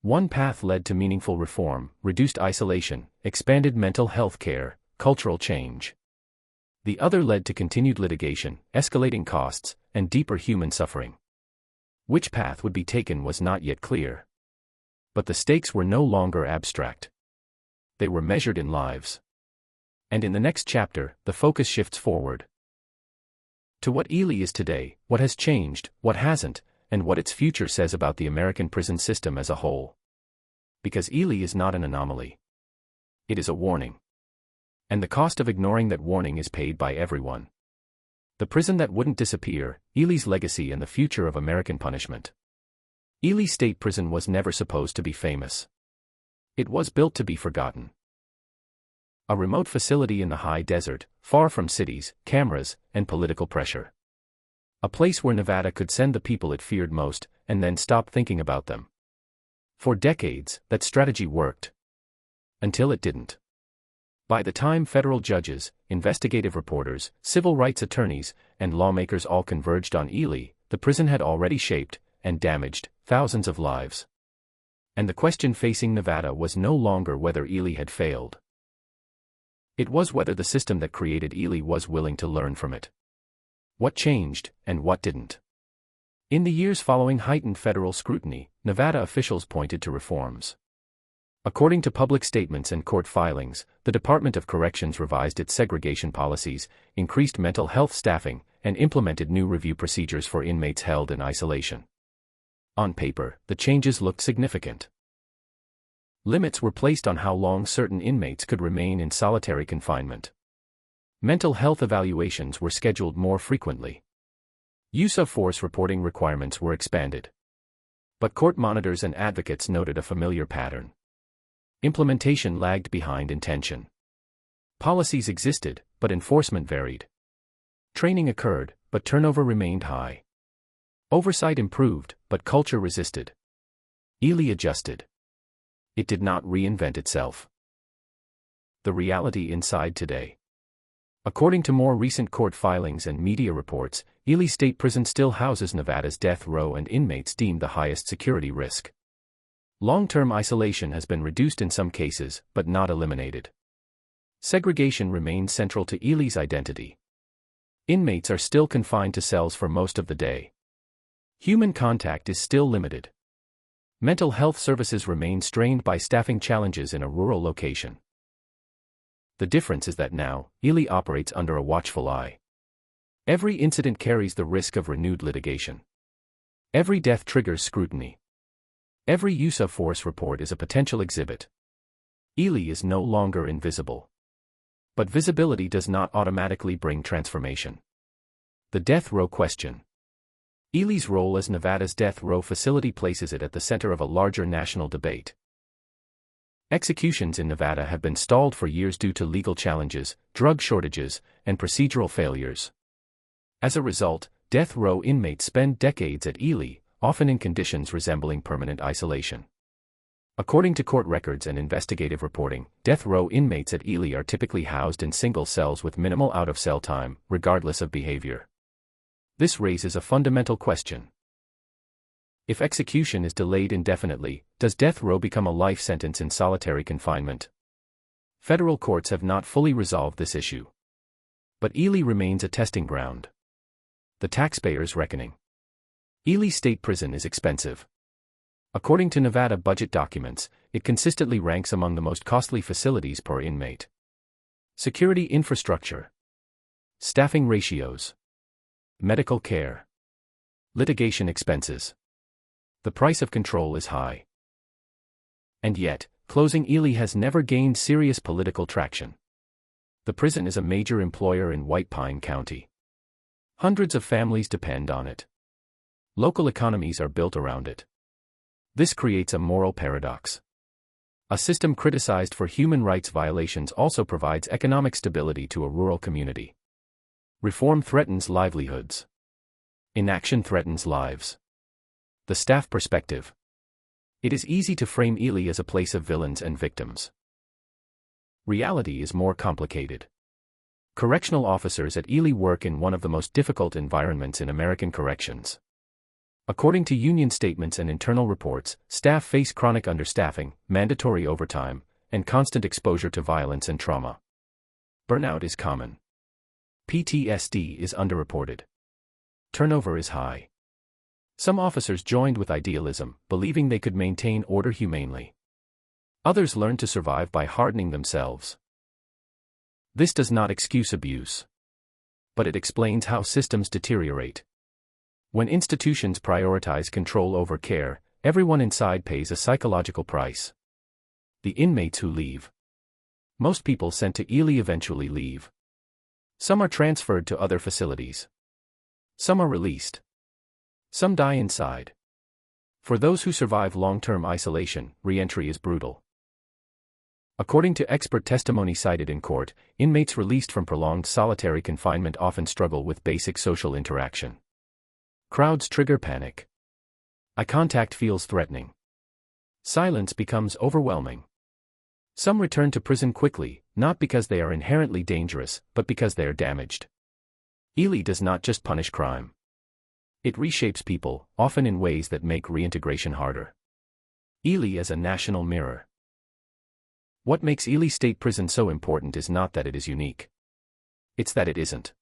One path led to meaningful reform, reduced isolation, expanded mental health care, cultural change. The other led to continued litigation, escalating costs, and deeper human suffering. Which path would be taken was not yet clear. But the stakes were no longer abstract. They were measured in lives. And in the next chapter, the focus shifts forward. To what Ely is today, what has changed, what hasn't, and what its future says about the American prison system as a whole. Because Ely is not an anomaly. It is a warning. And the cost of ignoring that warning is paid by everyone. The prison that wouldn't disappear, Ely's legacy and the future of American punishment. Ely State Prison was never supposed to be famous. It was built to be forgotten. A remote facility in the high desert, far from cities, cameras, and political pressure. A place where Nevada could send the people it feared most, and then stop thinking about them. For decades, that strategy worked. Until it didn't. By the time federal judges, investigative reporters, civil rights attorneys, and lawmakers all converged on Ely, the prison had already shaped, and damaged, thousands of lives. And the question facing Nevada was no longer whether Ely had failed. It was whether the system that created Ely was willing to learn from it. What changed, and what didn't? In the years following heightened federal scrutiny, Nevada officials pointed to reforms. According to public statements and court filings, the Department of Corrections revised its segregation policies, increased mental health staffing, and implemented new review procedures for inmates held in isolation. On paper, the changes looked significant. Limits were placed on how long certain inmates could remain in solitary confinement. Mental health evaluations were scheduled more frequently. Use of force reporting requirements were expanded. But court monitors and advocates noted a familiar pattern. Implementation lagged behind intention. Policies existed, but enforcement varied. Training occurred, but turnover remained high. Oversight improved, but culture resisted. Ely adjusted. It did not reinvent itself. The reality inside today. According to more recent court filings and media reports, Ely State Prison still houses Nevada's death row and inmates deemed the highest security risk. Long-term isolation has been reduced in some cases, but not eliminated. Segregation remains central to Ely's identity. Inmates are still confined to cells for most of the day. Human contact is still limited. Mental health services remain strained by staffing challenges in a rural location. The difference is that now, Ely operates under a watchful eye. Every incident carries the risk of renewed litigation. Every death triggers scrutiny. Every use of force report is a potential exhibit. Ely is no longer invisible. But visibility does not automatically bring transformation. The death row question. Ely's role as Nevada's death row facility places it at the center of a larger national debate. Executions in Nevada have been stalled for years due to legal challenges, drug shortages, and procedural failures. As a result, death row inmates spend decades at Ely, often in conditions resembling permanent isolation. According to court records and investigative reporting, death row inmates at Ely are typically housed in single cells with minimal out-of-cell time, regardless of behavior. This raises a fundamental question. If execution is delayed indefinitely, does death row become a life sentence in solitary confinement? Federal courts have not fully resolved this issue. But Ely remains a testing ground. The taxpayers' reckoning. Ely State Prison is expensive. According to Nevada budget documents, it consistently ranks among the most costly facilities per inmate. Security infrastructure. Staffing ratios. Medical care. Litigation expenses. The price of control is high. And yet, closing Ely has never gained serious political traction. The prison is a major employer in White Pine County. Hundreds of families depend on it. Local economies are built around it. This creates a moral paradox. A system criticized for human rights violations also provides economic stability to a rural community. Reform threatens livelihoods. Inaction threatens lives. The staff perspective. It is easy to frame Ely as a place of villains and victims. Reality is more complicated. Correctional officers at Ely work in one of the most difficult environments in American corrections. According to union statements and internal reports, staff face chronic understaffing, mandatory overtime, and constant exposure to violence and trauma. Burnout is common. PTSD is underreported. Turnover is high. Some officers joined with idealism, believing they could maintain order humanely. Others learned to survive by hardening themselves. This does not excuse abuse. But it explains how systems deteriorate. When institutions prioritize control over care, everyone inside pays a psychological price. The inmates who leave. Most people sent to Ely eventually leave. Some are transferred to other facilities. Some are released. Some die inside. For those who survive long-term isolation, re-entry is brutal. According to expert testimony cited in court, inmates released from prolonged solitary confinement often struggle with basic social interaction. Crowds trigger panic. Eye contact feels threatening. Silence becomes overwhelming. Some return to prison quickly, not because they are inherently dangerous, but because they are damaged. Ely does not just punish crime. It reshapes people, often in ways that make reintegration harder. Ely as a national mirror. What makes Ely State Prison so important is not that it is unique. It's that it isn't.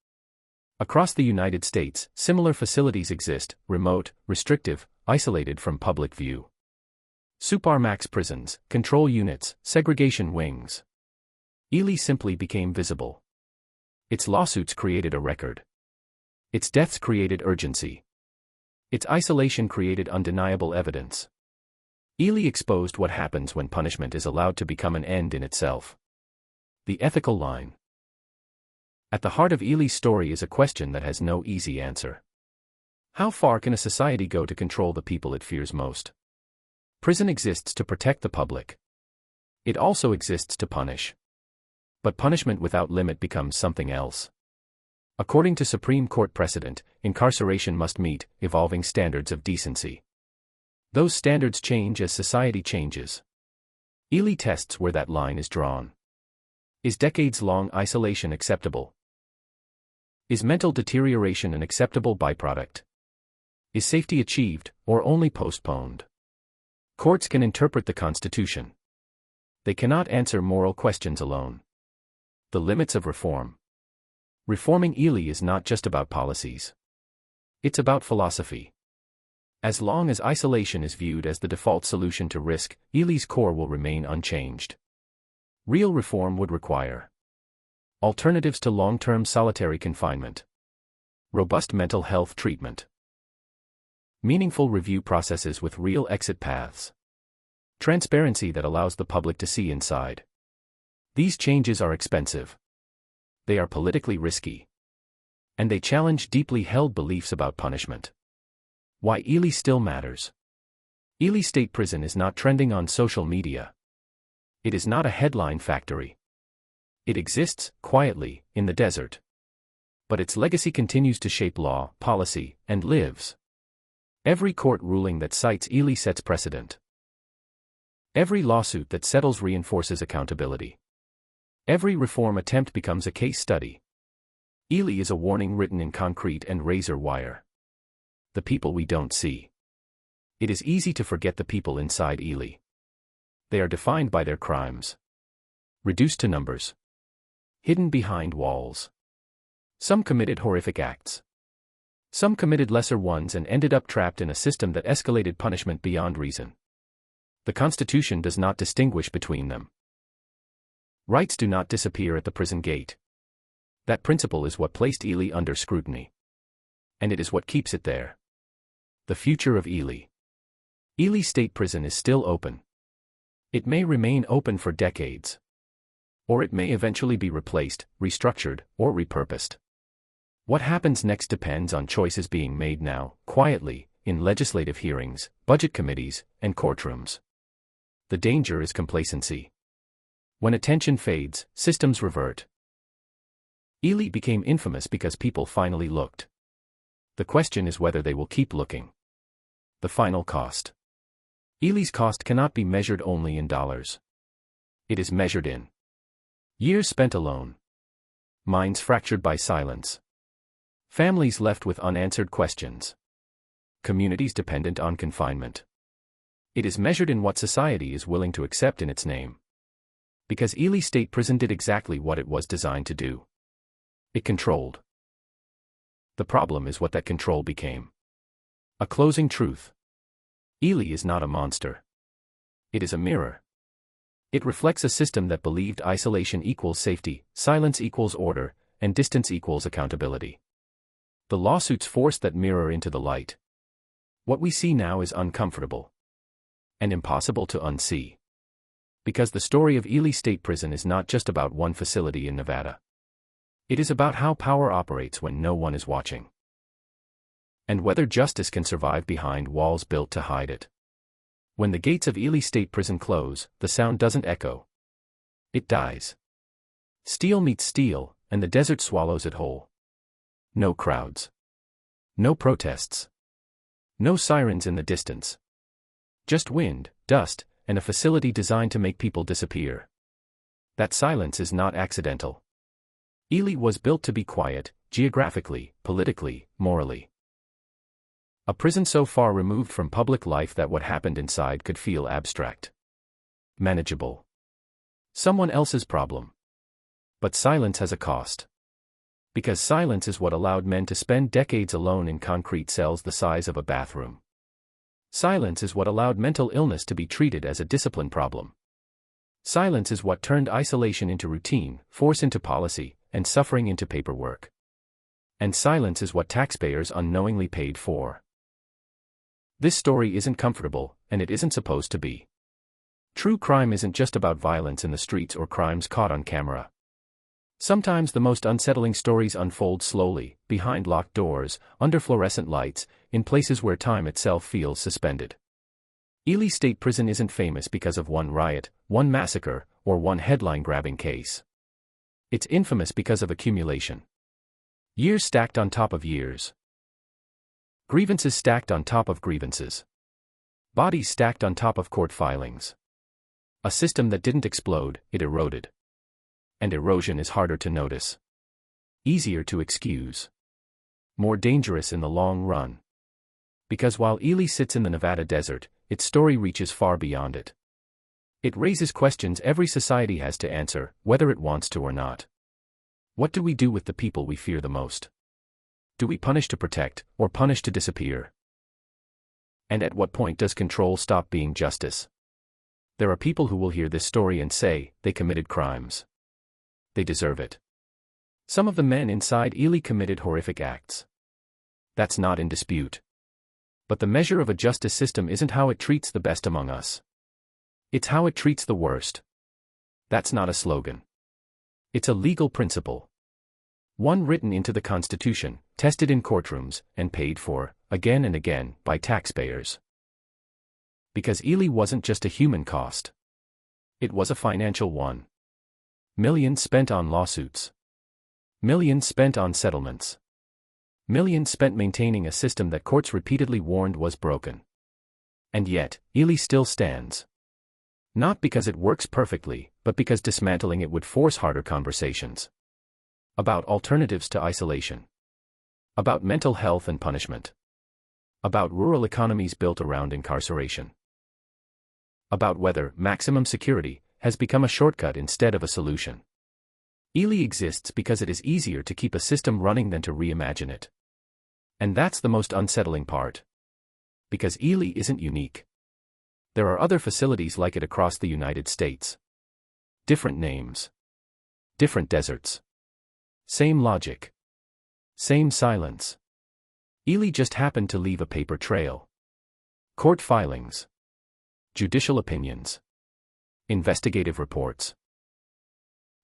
Across the United States, similar facilities exist, remote, restrictive, isolated from public view. Supermax prisons, control units, segregation wings. Ely simply became visible. Its lawsuits created a record. Its deaths created urgency. Its isolation created undeniable evidence. Ely exposed what happens when punishment is allowed to become an end in itself. The ethical line. At the heart of Ely's story is a question that has no easy answer. How far can a society go to control the people it fears most? Prison exists to protect the public. It also exists to punish. But punishment without limit becomes something else. According to Supreme Court precedent, incarceration must meet evolving standards of decency. Those standards change as society changes. Ely tests where that line is drawn. Is decades-long isolation acceptable? Is mental deterioration an acceptable byproduct? Is safety achieved, or only postponed? Courts can interpret the Constitution. They cannot answer moral questions alone. The limits of reform. Reforming Ely is not just about policies. It's about philosophy. As long as isolation is viewed as the default solution to risk, Ely's core will remain unchanged. Real reform would require alternatives to long-term solitary confinement, robust mental health treatment, meaningful review processes with real exit paths, transparency that allows the public to see inside. These changes are expensive. They are politically risky. And they challenge deeply held beliefs about punishment. Why Ely still matters. Ely State Prison is not trending on social media. It is not a headline factory. It exists, quietly, in the desert. But its legacy continues to shape law, policy, and lives. Every court ruling that cites Ely sets precedent. Every lawsuit that settles reinforces accountability. Every reform attempt becomes a case study. Ely is a warning written in concrete and razor wire. The people we don't see. It is easy to forget the people inside Ely. They are defined by their crimes. Reduced to numbers. Hidden behind walls. Some committed horrific acts. Some committed lesser ones and ended up trapped in a system that escalated punishment beyond reason. The Constitution does not distinguish between them. Rights do not disappear at the prison gate. That principle is what placed Ely under scrutiny. And it is what keeps it there. The future of Ely. Ely State Prison is still open. It may remain open for decades. Or it may eventually be replaced, restructured, or repurposed. What happens next depends on choices being made now, quietly, in legislative hearings, budget committees, and courtrooms. The danger is complacency. When attention fades, systems revert. Ely became infamous because people finally looked. The question is whether they will keep looking. The final cost. Ely's cost cannot be measured only in dollars. It is measured in years spent alone. Minds fractured by silence. Families left with unanswered questions. Communities dependent on confinement. It is measured in what society is willing to accept in its name. Because Ely State Prison did exactly what it was designed to do. It controlled. The problem is what that control became. A closing truth. Ely is not a monster. It is a mirror. It reflects a system that believed isolation equals safety, silence equals order, and distance equals accountability. The lawsuits forced that mirror into the light. What we see now is uncomfortable. And impossible to unsee. Because the story of Ely State Prison is not just about one facility in Nevada. It is about how power operates when no one is watching. And whether justice can survive behind walls built to hide it. When the gates of Ely State Prison close, the sound doesn't echo. It dies. Steel meets steel, and the desert swallows it whole. No crowds. No protests. No sirens in the distance. Just wind, dust, and a facility designed to make people disappear. That silence is not accidental. Ely was built to be quiet, geographically, politically, morally. A prison so far removed from public life that what happened inside could feel abstract. Manageable. Someone else's problem. But silence has a cost. Because silence is what allowed men to spend decades alone in concrete cells the size of a bathroom. Silence is what allowed mental illness to be treated as a discipline problem. Silence is what turned isolation into routine, force into policy, and suffering into paperwork. And silence is what taxpayers unknowingly paid for. This story isn't comfortable, and it isn't supposed to be. True crime isn't just about violence in the streets or crimes caught on camera. Sometimes the most unsettling stories unfold slowly, behind locked doors, under fluorescent lights, in places where time itself feels suspended. Ely State Prison isn't famous because of one riot, one massacre, or one headline-grabbing case. It's infamous because of accumulation. Years stacked on top of years. Grievances stacked on top of grievances. Bodies stacked on top of court filings. A system that didn't explode, it eroded. And erosion is harder to notice. Easier to excuse. More dangerous in the long run. Because while Ely sits in the Nevada desert, its story reaches far beyond it. It raises questions every society has to answer, whether it wants to or not. What do we do with the people we fear the most? Do we punish to protect, or punish to disappear? And at what point does control stop being justice? There are people who will hear this story and say, they committed crimes. They deserve it. Some of the men inside Ely committed horrific acts. That's not in dispute. But the measure of a justice system isn't how it treats the best among us. It's how it treats the worst. That's not a slogan. It's a legal principle. One written into the Constitution, tested in courtrooms, and paid for, again and again, by taxpayers. Because Ely wasn't just a human cost. It was a financial one. Millions spent on lawsuits. Millions spent on settlements. Millions spent maintaining a system that courts repeatedly warned was broken. And yet, Ely still stands. Not because it works perfectly, but because dismantling it would force harder conversations. About alternatives to isolation. About mental health and punishment. About rural economies built around incarceration. About whether maximum security has become a shortcut instead of a solution. Ely exists because it is easier to keep a system running than to reimagine it. And that's the most unsettling part. Because Ely isn't unique. There are other facilities like it across the United States. Different names. Different deserts. Same logic. Same silence. Ely just happened to leave a paper trail. Court filings. Judicial opinions. Investigative reports.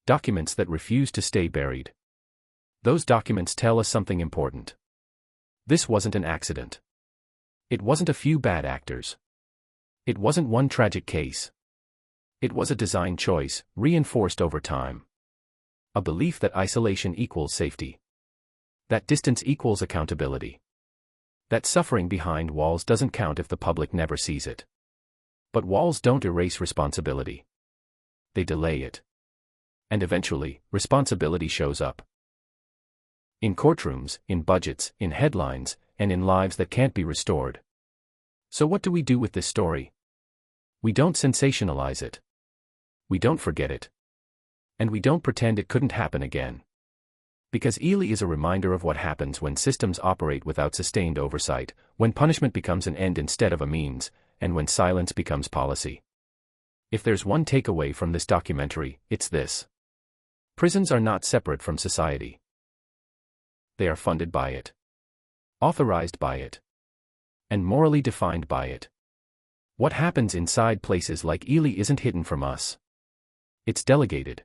Documents that refuse to stay buried. Those documents tell us something important. This wasn't an accident. It wasn't a few bad actors. It wasn't one tragic case. It was a design choice, reinforced over time. A belief that isolation equals safety. That distance equals accountability. That suffering behind walls doesn't count if the public never sees it. But walls don't erase responsibility. They delay it. And eventually, responsibility shows up. In courtrooms, in budgets, in headlines, and in lives that can't be restored. So what do we do with this story? We don't sensationalize it. We don't forget it. And we don't pretend it couldn't happen again. Because Ely is a reminder of what happens when systems operate without sustained oversight, when punishment becomes an end instead of a means, and when silence becomes policy. If there's one takeaway from this documentary, it's this. Prisons are not separate from society. They are funded by it. Authorized by it. And morally defined by it. What happens inside places like Ely isn't hidden from us. It's delegated.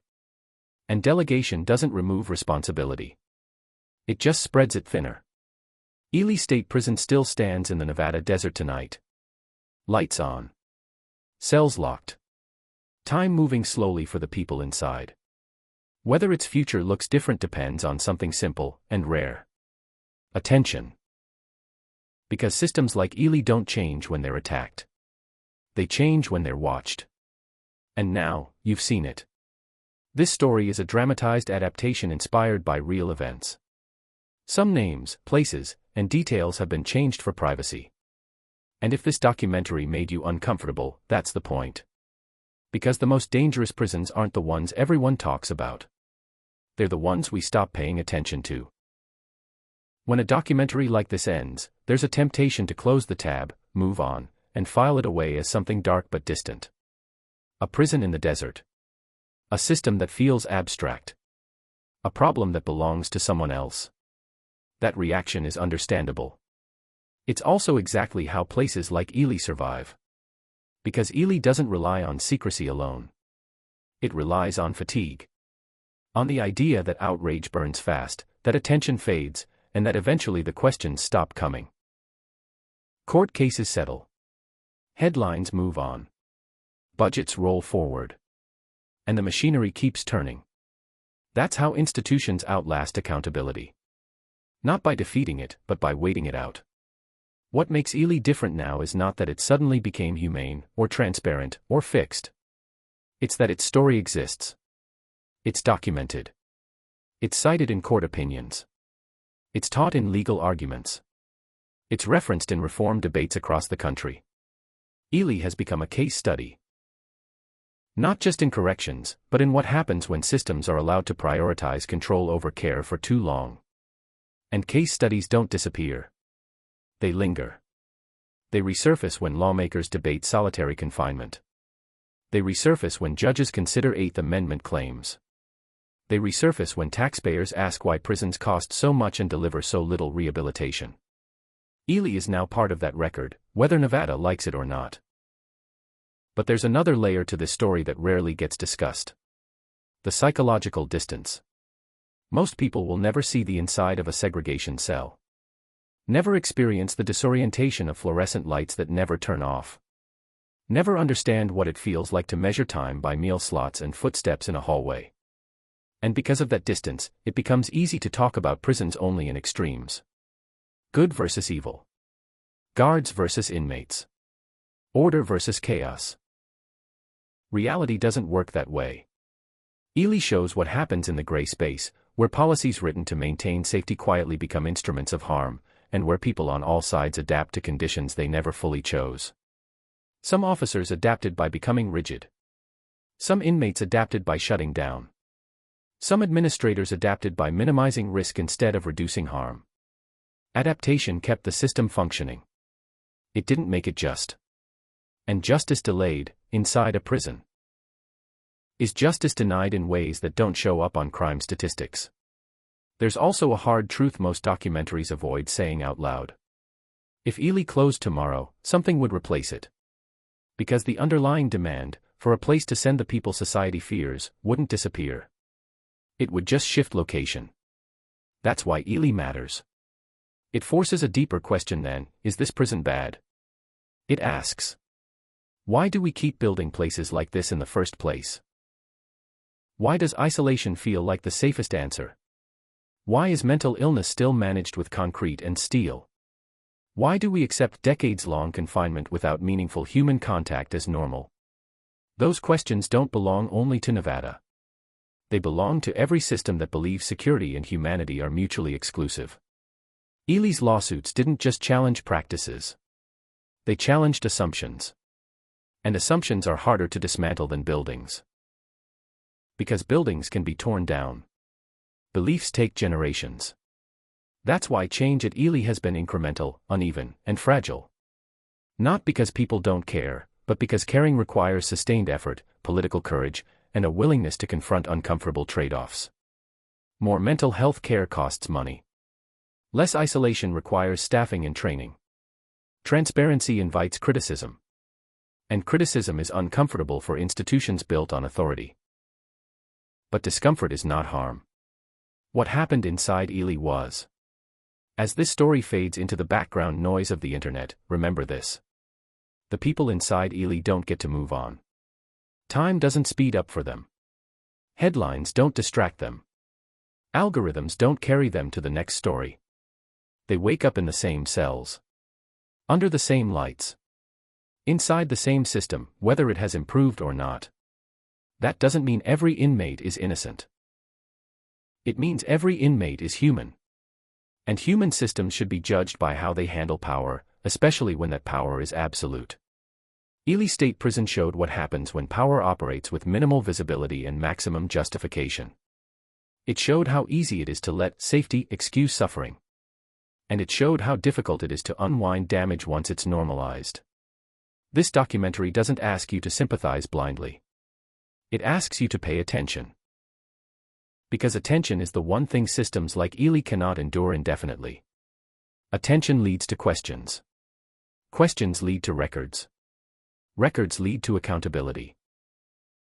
And delegation doesn't remove responsibility. It just spreads it thinner. Ely State Prison still stands in the Nevada desert tonight. Lights on. Cells locked. Time moving slowly for the people inside. Whether its future looks different depends on something simple and rare. Attention. Because systems like Ely don't change when they're attacked. They change when they're watched. And now, you've seen it. This story is a dramatized adaptation inspired by real events. Some names, places, and details have been changed for privacy. And if this documentary made you uncomfortable, that's the point. Because the most dangerous prisons aren't the ones everyone talks about. They're the ones we stop paying attention to. When a documentary like this ends, there's a temptation to close the tab, move on, and file it away as something dark but distant. A prison in the desert. A system that feels abstract. A problem that belongs to someone else. That reaction is understandable. It's also exactly how places like Ely survive. Because Ely doesn't rely on secrecy alone. It relies on fatigue. On the idea that outrage burns fast, that attention fades, and that eventually the questions stop coming. Court cases settle. Headlines move on. Budgets roll forward. And the machinery keeps turning. That's how institutions outlast accountability. Not by defeating it, but by waiting it out. What makes Ely different now is not that it suddenly became humane, or transparent, or fixed. It's that its story exists. It's documented. It's cited in court opinions. It's taught in legal arguments. It's referenced in reform debates across the country. Ely has become a case study. Not just in corrections, but in what happens when systems are allowed to prioritize control over care for too long. And case studies don't disappear. They linger. They resurface when lawmakers debate solitary confinement. They resurface when judges consider Eighth Amendment claims. They resurface when taxpayers ask why prisons cost so much and deliver so little rehabilitation. Ely is now part of that record, whether Nevada likes it or not. But there's another layer to this story that rarely gets discussed. The psychological distance. Most people will never see the inside of a segregation cell. Never experience the disorientation of fluorescent lights that never turn off. Never understand what it feels like to measure time by meal slots and footsteps in a hallway. And because of that distance, it becomes easy to talk about prisons only in extremes. Good versus evil. Guards versus inmates. Order versus chaos. Reality doesn't work that way. Ely shows what happens in the gray space, where policies written to maintain safety quietly become instruments of harm, and where people on all sides adapt to conditions they never fully chose. Some officers adapted by becoming rigid. Some inmates adapted by shutting down. Some administrators adapted by minimizing risk instead of reducing harm. Adaptation kept the system functioning. It didn't make it just. And justice delayed, inside a prison. Is justice denied in ways that don't show up on crime statistics? There's also a hard truth most documentaries avoid saying out loud. If Ely closed tomorrow, something would replace it. Because the underlying demand, for a place to send the people society fears, wouldn't disappear. It would just shift location. That's why Ely matters. It forces a deeper question than, is this prison bad? It asks, why do we keep building places like this in the first place? Why does isolation feel like the safest answer? Why is mental illness still managed with concrete and steel? Why do we accept decades-long confinement without meaningful human contact as normal? Those questions don't belong only to Nevada. They belong to every system that believes security and humanity are mutually exclusive. Ely's lawsuits didn't just challenge practices. They challenged assumptions. And assumptions are harder to dismantle than buildings. Because buildings can be torn down. Beliefs take generations. That's why change at Ely has been incremental, uneven, and fragile. Not because people don't care, but because caring requires sustained effort, political courage, and a willingness to confront uncomfortable trade-offs. More mental health care costs money. Less isolation requires staffing and training. Transparency invites criticism. And criticism is uncomfortable for institutions built on authority. But discomfort is not harm. What happened inside Ely was. As this story fades into the background noise of the internet, remember this. The people inside Ely don't get to move on. Time doesn't speed up for them. Headlines don't distract them. Algorithms don't carry them to the next story. They wake up in the same cells. Under the same lights. Inside the same system, whether it has improved or not. That doesn't mean every inmate is innocent. It means every inmate is human. And human systems should be judged by how they handle power, especially when that power is absolute. Ely State Prison showed what happens when power operates with minimal visibility and maximum justification. It showed how easy it is to let safety excuse suffering. And it showed how difficult it is to unwind damage once it's normalized. This documentary doesn't ask you to sympathize blindly. It asks you to pay attention. Because attention is the one thing systems like Ely cannot endure indefinitely. Attention leads to questions. Questions lead to records. Records lead to accountability.